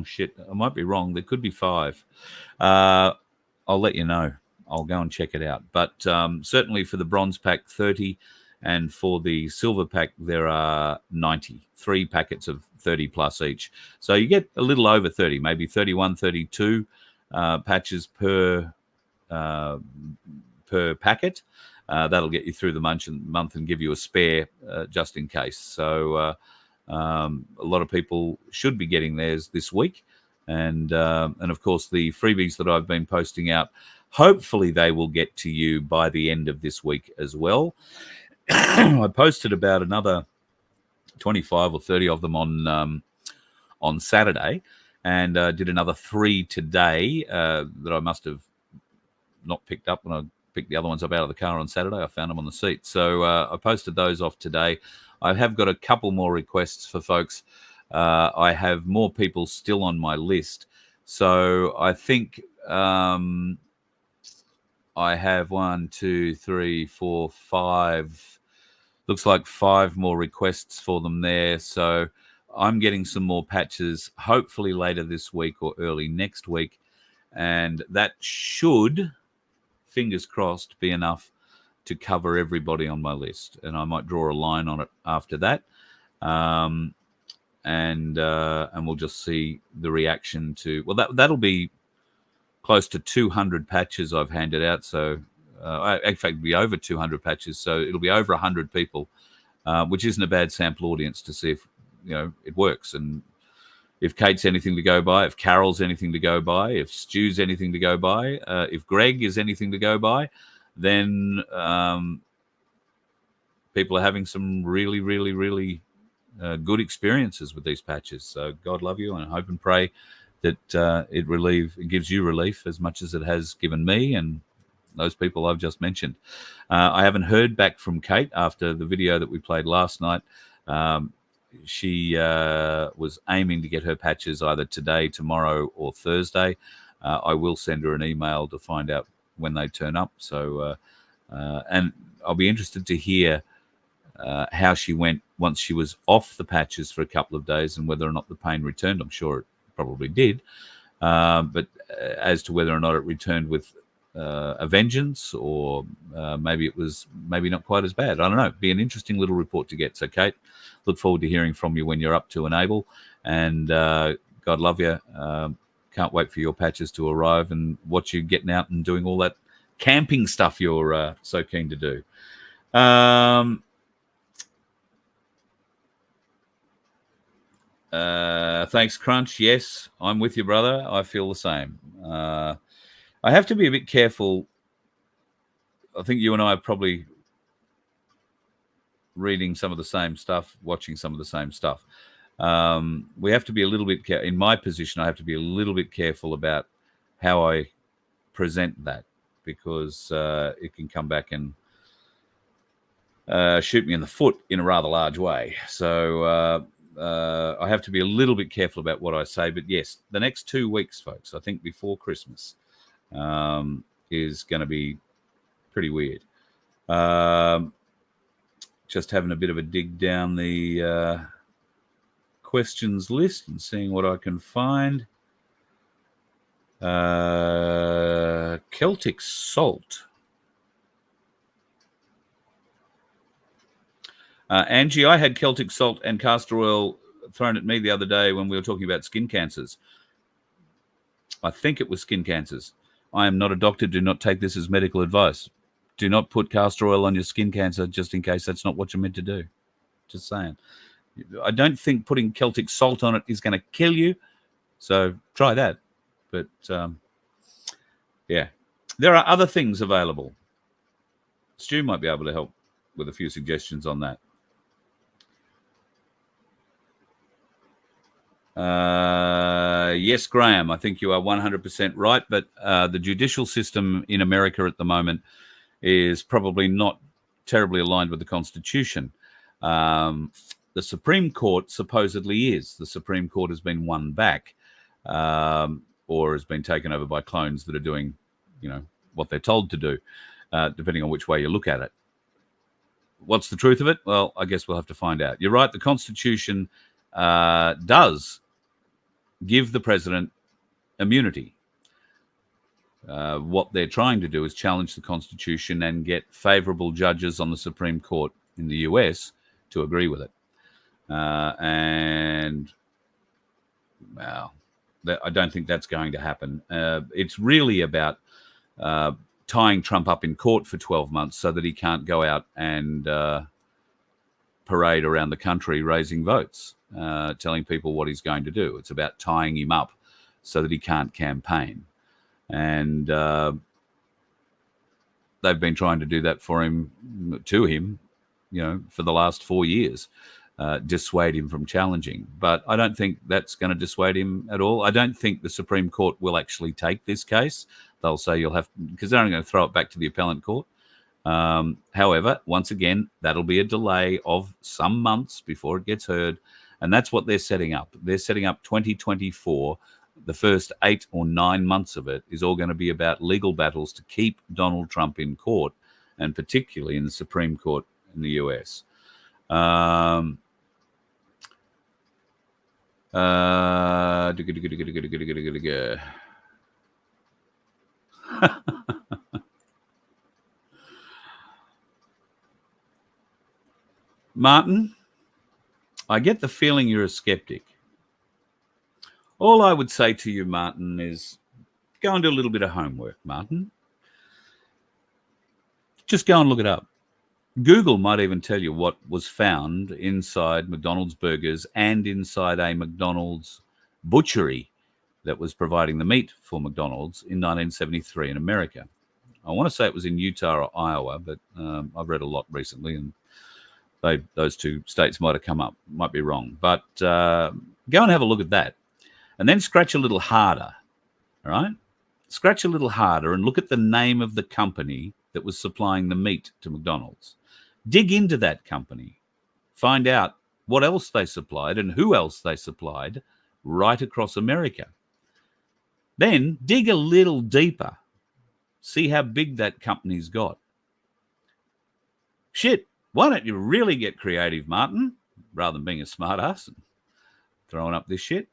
Shit, I might be wrong. There could be 5. I'll let you know. I'll go and check it out. But certainly for the bronze pack, 30, and for the silver pack, there are 90. 3 packets of 30 plus each. So you get a little over 30, maybe 31, 32 patches per packet. That'll get you through the month and give you a spare just in case. So a lot of people should be getting theirs this week, and of course the freebies that I've been posting out, hopefully they will get to you by the end of this week as well. I posted about another 25 or 30 of them on Saturday, and did another 3 today that I must have not picked up when I picked the other ones up out of the car on Saturday. I found them on the seat. So I posted those off today. I have got a couple more requests for folks. I have more people still on my list. So I think I have 1, 2, 3, 4, 5. Looks like 5 more requests for them there. So I'm getting some more patches, hopefully later this week or early next week. And that should, fingers crossed, be enough to cover everybody on my list. And I might draw a line on it after that. And we'll just see the reaction to, well, that'll be close to 200 patches I've handed out. So in fact, it'll be over 200 patches. So it'll be over 100 people, which isn't a bad sample audience to see if, it works. And if Kate's anything to go by, if Carol's anything to go by, if Stu's anything to go by, if Greg is anything to go by, then people are having some really, really, really good experiences with these patches. So God love you, and I hope and pray that it gives you relief as much as it has given me and those people I've just mentioned. I haven't heard back from Kate after the video that we played last night. She was aiming to get her patches either today, tomorrow, or Thursday. I will send her an email to find out when they turn up. So, and I'll be interested to hear how she went once she was off the patches for a couple of days, and whether or not the pain returned. I'm sure it probably did. But as to whether or not it returned with a vengeance, or maybe it was not quite as bad. I don't know. It'd be an interesting little report to get. So, Kate, look forward to hearing from you when you're up to and able. And God love you. Can't wait for your patches to arrive and watch you getting out and doing all that camping stuff you're so keen to do. Thanks, Crunch. Yes, I'm with you, brother. I feel the same. I have to be a bit careful. I think you and I are probably reading some of the same stuff, watching some of the same stuff. We have to be a little bit in my position. I have to be a little bit careful about how I present that, because it can come back and shoot me in the foot in a rather large way. So I have to be a little bit careful about what I say. But yes, the next 2 weeks, folks, I think before Christmas, is going to be pretty weird. Just having a bit of a dig down the questions list and seeing what I can find. Celtic salt. Angie, I had Celtic salt and castor oil thrown at me the other day when we were talking about skin cancers. I think it was skin cancers. I am not a doctor. Do not take this as medical advice. Do not put castor oil on your skin cancer just in case that's not what you're meant to do. Just saying. I don't think putting Celtic salt on it is going to kill you. So try that. But, yeah. There are other things available. Stu might be able to help with a few suggestions on that. Yes, Graham, I think you are 100% right, but the judicial system in America at the moment is probably not terribly aligned with the Constitution. The Supreme Court supposedly is. The Supreme Court has been won back or has been taken over by clones that are doing, what they're told to do, depending on which way you look at it. What's the truth of it? Well, I guess we'll have to find out. You're right, the Constitution does give the president immunity. What they're trying to do is challenge the Constitution and get favorable judges on the Supreme Court in the US to agree with it. And, well, I don't think that's going to happen. It's really about tying Trump up in court for 12 months so that he can't go out and parade around the country raising votes, telling people what he's going to do. It's about tying him up so that he can't campaign. And they've been trying to do that to him, for the last 4 years, dissuade him from challenging. But I don't think that's going to dissuade him at all. I don't think the Supreme Court will actually take this case. They'll say you'll have, because they're only going to throw it back to the appellate court. However, once again, that'll be a delay of some months before it gets heard. And that's what they're setting up. They're setting up 2024. The first 8 or 9 months of it is all going to be about legal battles to keep Donald Trump in court, and particularly in the Supreme Court in the US. Martin, I get the feeling you're a skeptic. All I would say to you, Martin, is go and do a little bit of homework, Martin. Just go and look it up. Google might even tell you what was found inside McDonald's burgers and inside a McDonald's butchery that was providing the meat for McDonald's in 1973 in America. I want to say it was in Utah or Iowa, but I've read a lot recently, and those two states might have come up. Might be wrong. But go and have a look at that. And then scratch a little harder, all right? Scratch a little harder and look at the name of the company that was supplying the meat to McDonald's. Dig into that company. Find out what else they supplied and who else they supplied right across America. Then dig a little deeper. See how big that company's got. Shit, why don't you really get creative, Martin, rather than being a smartass and throwing up this shit?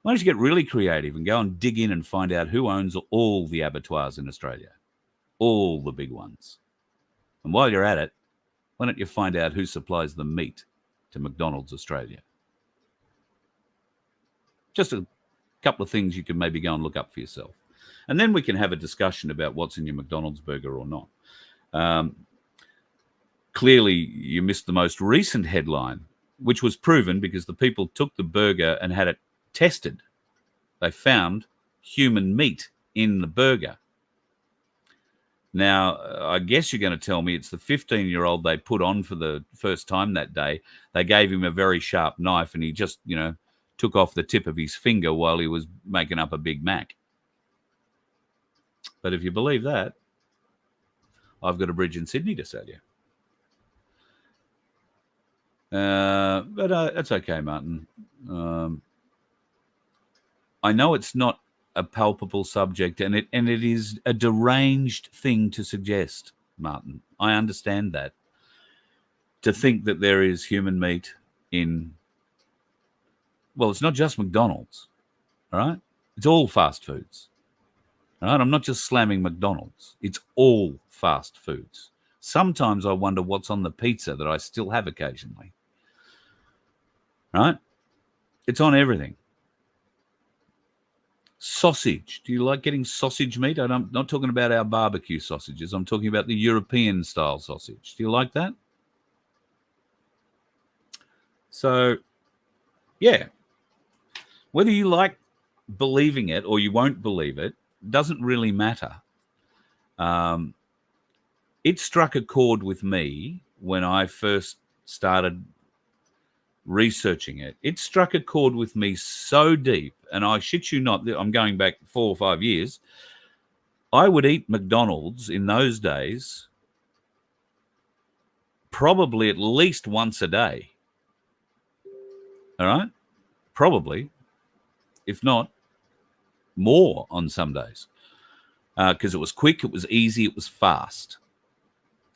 Why don't you get really creative and go and dig in and find out who owns all the abattoirs in Australia? All the big ones. And while you're at it, why don't you find out who supplies the meat to McDonald's Australia? Just a couple of things you can maybe go and look up for yourself. And then we can have a discussion about what's in your McDonald's burger or not. Clearly, you missed the most recent headline, which was proven because the people took the burger and had it tested. They found human meat in the burger. Now, I guess you're going to tell me it's the 15-year-old they put on for the first time that day. They gave him a very sharp knife and he just, took off the tip of his finger while he was making up a Big Mac. But if you believe that, I've got a bridge in Sydney to sell you. But that's okay, Martin. I know it's not a palpable subject, and it is a deranged thing to suggest, Martin. I understand that. To think that there is human meat in, well, it's not just McDonald's, all right? It's all fast foods. Right? I'm not just slamming McDonald's. It's all fast foods. Sometimes I wonder what's on the pizza that I still have occasionally. Right? It's on everything. Sausage. Do you like getting sausage meat? I'm not talking about our barbecue sausages. I'm talking about the European style sausage. Do you like that? So, yeah. Whether you like believing it or you won't believe it doesn't really matter. It struck a chord with me when I first started researching it. It struck a chord with me so deep, and I shit you not, I'm going back 4 or 5 years. I would eat McDonald's in those days probably at least once a day. All right? Probably, if not more on some days, because it was quick, it was easy, it was fast.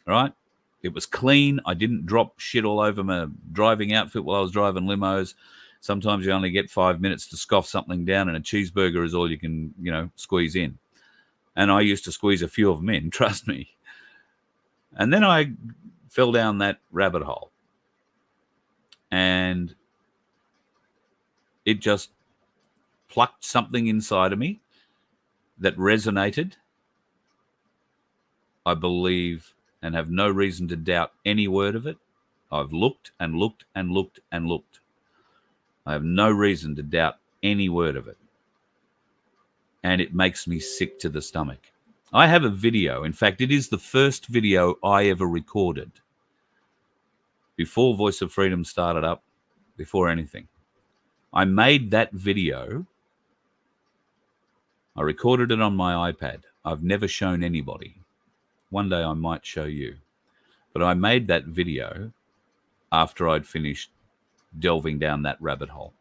All right? It was clean. I didn't drop shit all over my driving outfit while I was driving limos. Sometimes you only get 5 minutes to scoff something down, and a cheeseburger is all you can, squeeze in. And I used to squeeze a few of them in, trust me. And then I fell down that rabbit hole. And it just plucked something inside of me that resonated, I believe, and have no reason to doubt any word of it. I've looked and looked and looked and looked. I have no reason to doubt any word of it. And it makes me sick to the stomach. I have a video. In fact, it is the first video I ever recorded. Before Voice of Freedom started up, before anything. I made that video. I recorded it on my iPad. I've never shown anybody. One day I might show you. But I made that video after I'd finished delving down that rabbit hole.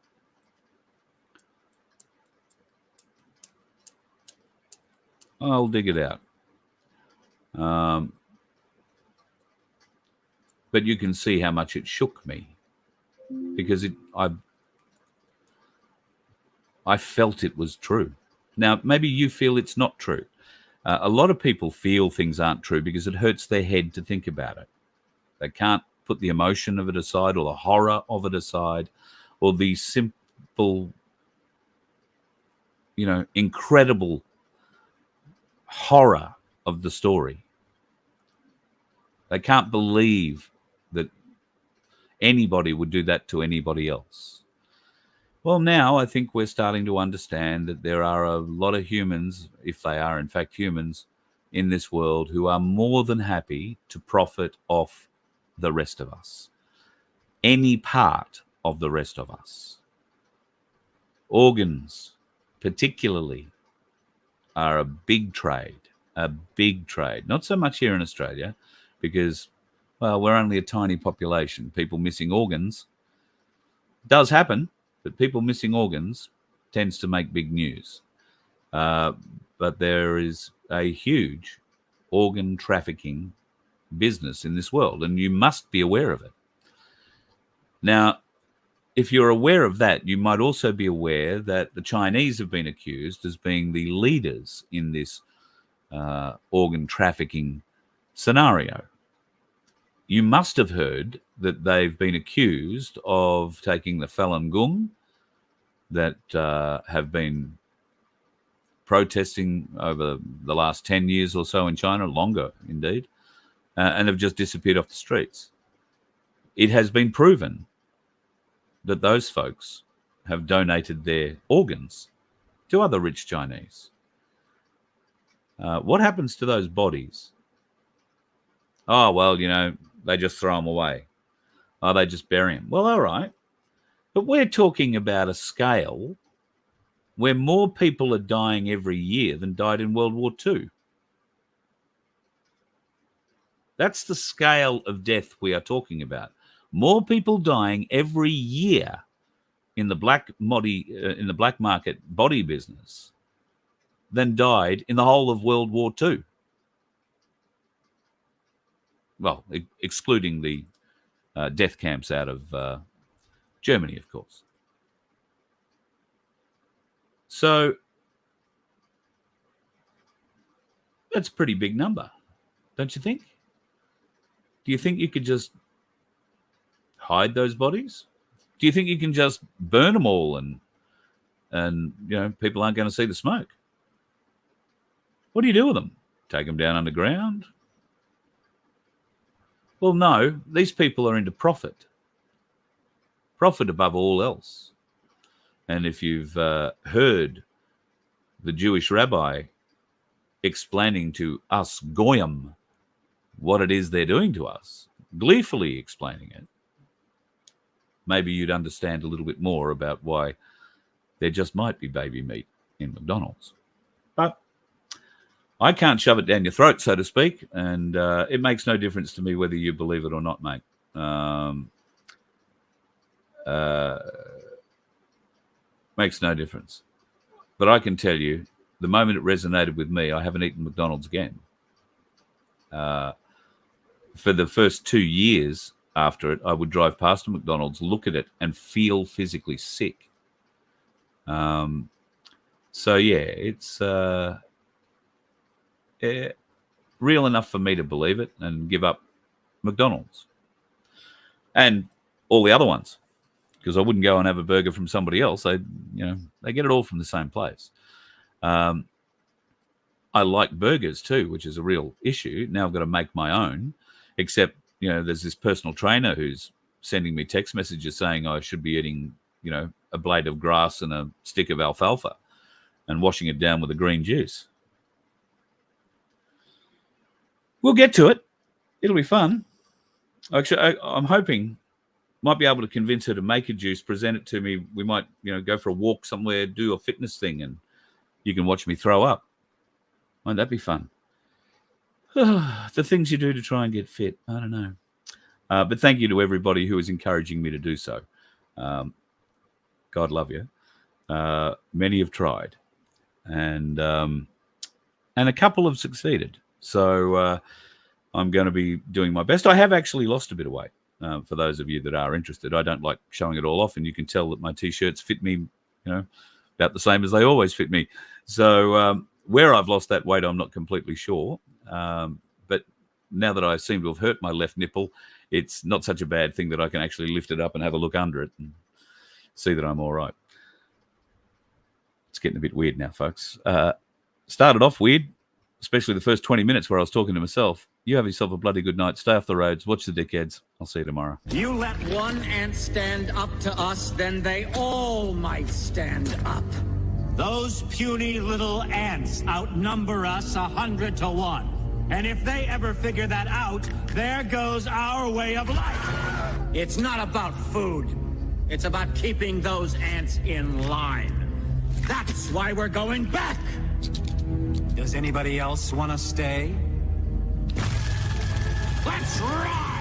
I'll dig it out. But you can see how much it shook me, because I felt it was true. Now, maybe you feel it's not true. A lot of people feel things aren't true because it hurts their head to think about it. They can't put the emotion of it aside, or the horror of it aside, or the simple, incredible horror of the story. They can't believe that anybody would do that to anybody else. Well, now I think we're starting to understand that there are a lot of humans, if they are in fact humans, in this world who are more than happy to profit off the rest of us. Any part of the rest of us. Organs, particularly, are a big trade. A big trade. Not so much here in Australia, because, well, we're only a tiny population. People missing organs does happen, but people missing organs tends to make big news. But there is a huge organ trafficking business in this world, and you must be aware of it. Now, if you're aware of that, you might also be aware that the Chinese have been accused as being the leaders in this organ trafficking scenario. You must have heard that they've been accused of taking the Falun Gong that have been protesting over the last 10 years or so in China, longer indeed, and have just disappeared off the streets. It has been proven that those folks have donated their organs to other rich Chinese. What happens to those bodies? Oh, well, they just throw them away. Oh, they just bury them. Well, all right. But we're talking about a scale where more people are dying every year than died in World War II. That's the scale of death we are talking about. More people dying every year in the black market body business than died in the whole of World War II. Well, excluding the death camps out of Germany, of course. So That's a pretty big number, don't you think? Do you think you could just hide those bodies? Do you think you can just burn them all and people aren't going to see the smoke? What do you do with them? Take them down underground? Well, no, these people are into profit. Profit above all else. And if you've heard the Jewish rabbi explaining to us goyim what it is they're doing to us, gleefully explaining it, maybe you'd understand a little bit more about why there just might be baby meat in McDonald's. But I can't shove it down your throat, so to speak, and it makes no difference to me whether you believe it or not, mate. Makes no difference. But I can tell you, the moment it resonated with me, I haven't eaten McDonald's again. For the first 2 years after it, I would drive past a McDonald's, look at it, and feel physically sick. So, yeah, it's real enough for me to believe it and give up McDonald's. And all the other ones, because I wouldn't go and have a burger from somebody else. They get it all from the same place. I like burgers too, which is a real issue. Now I've got to make my own, except, there's this personal trainer who's sending me text messages saying I should be eating, a blade of grass and a stick of alfalfa and washing it down with a green juice. We'll get to it. It'll be fun. Actually, I'm hoping might be able to convince her to make a juice, present it to me. We might, go for a walk somewhere, do a fitness thing, and you can watch me throw up. Won't that be fun? The things you do to try and get fit. I don't know. But thank you to everybody who is encouraging me to do so. God love you. Many have tried, and a couple have succeeded. So I'm going to be doing my best. I have actually lost a bit of weight. For those of you that are interested, I don't like showing it all off, and you can tell that my T-shirts fit me, about the same as they always fit me. So where I've lost that weight, I'm not completely sure. But now that I seem to have hurt my left nipple, it's not such a bad thing that I can actually lift it up and have a look under it and see that I'm all right. It's getting a bit weird now, folks. Started off weird, especially the first 20 minutes where I was talking to myself. You have yourself a bloody good night. Stay off the roads. Watch the dickheads. I'll see you tomorrow. You let one ant stand up to us, then they all might stand up. Those puny little ants outnumber us 100 to 1. And if they ever figure that out, there goes our way of life. It's not about food. It's about keeping those ants in line. That's why we're going back. Does anybody else want to stay? Let's ride!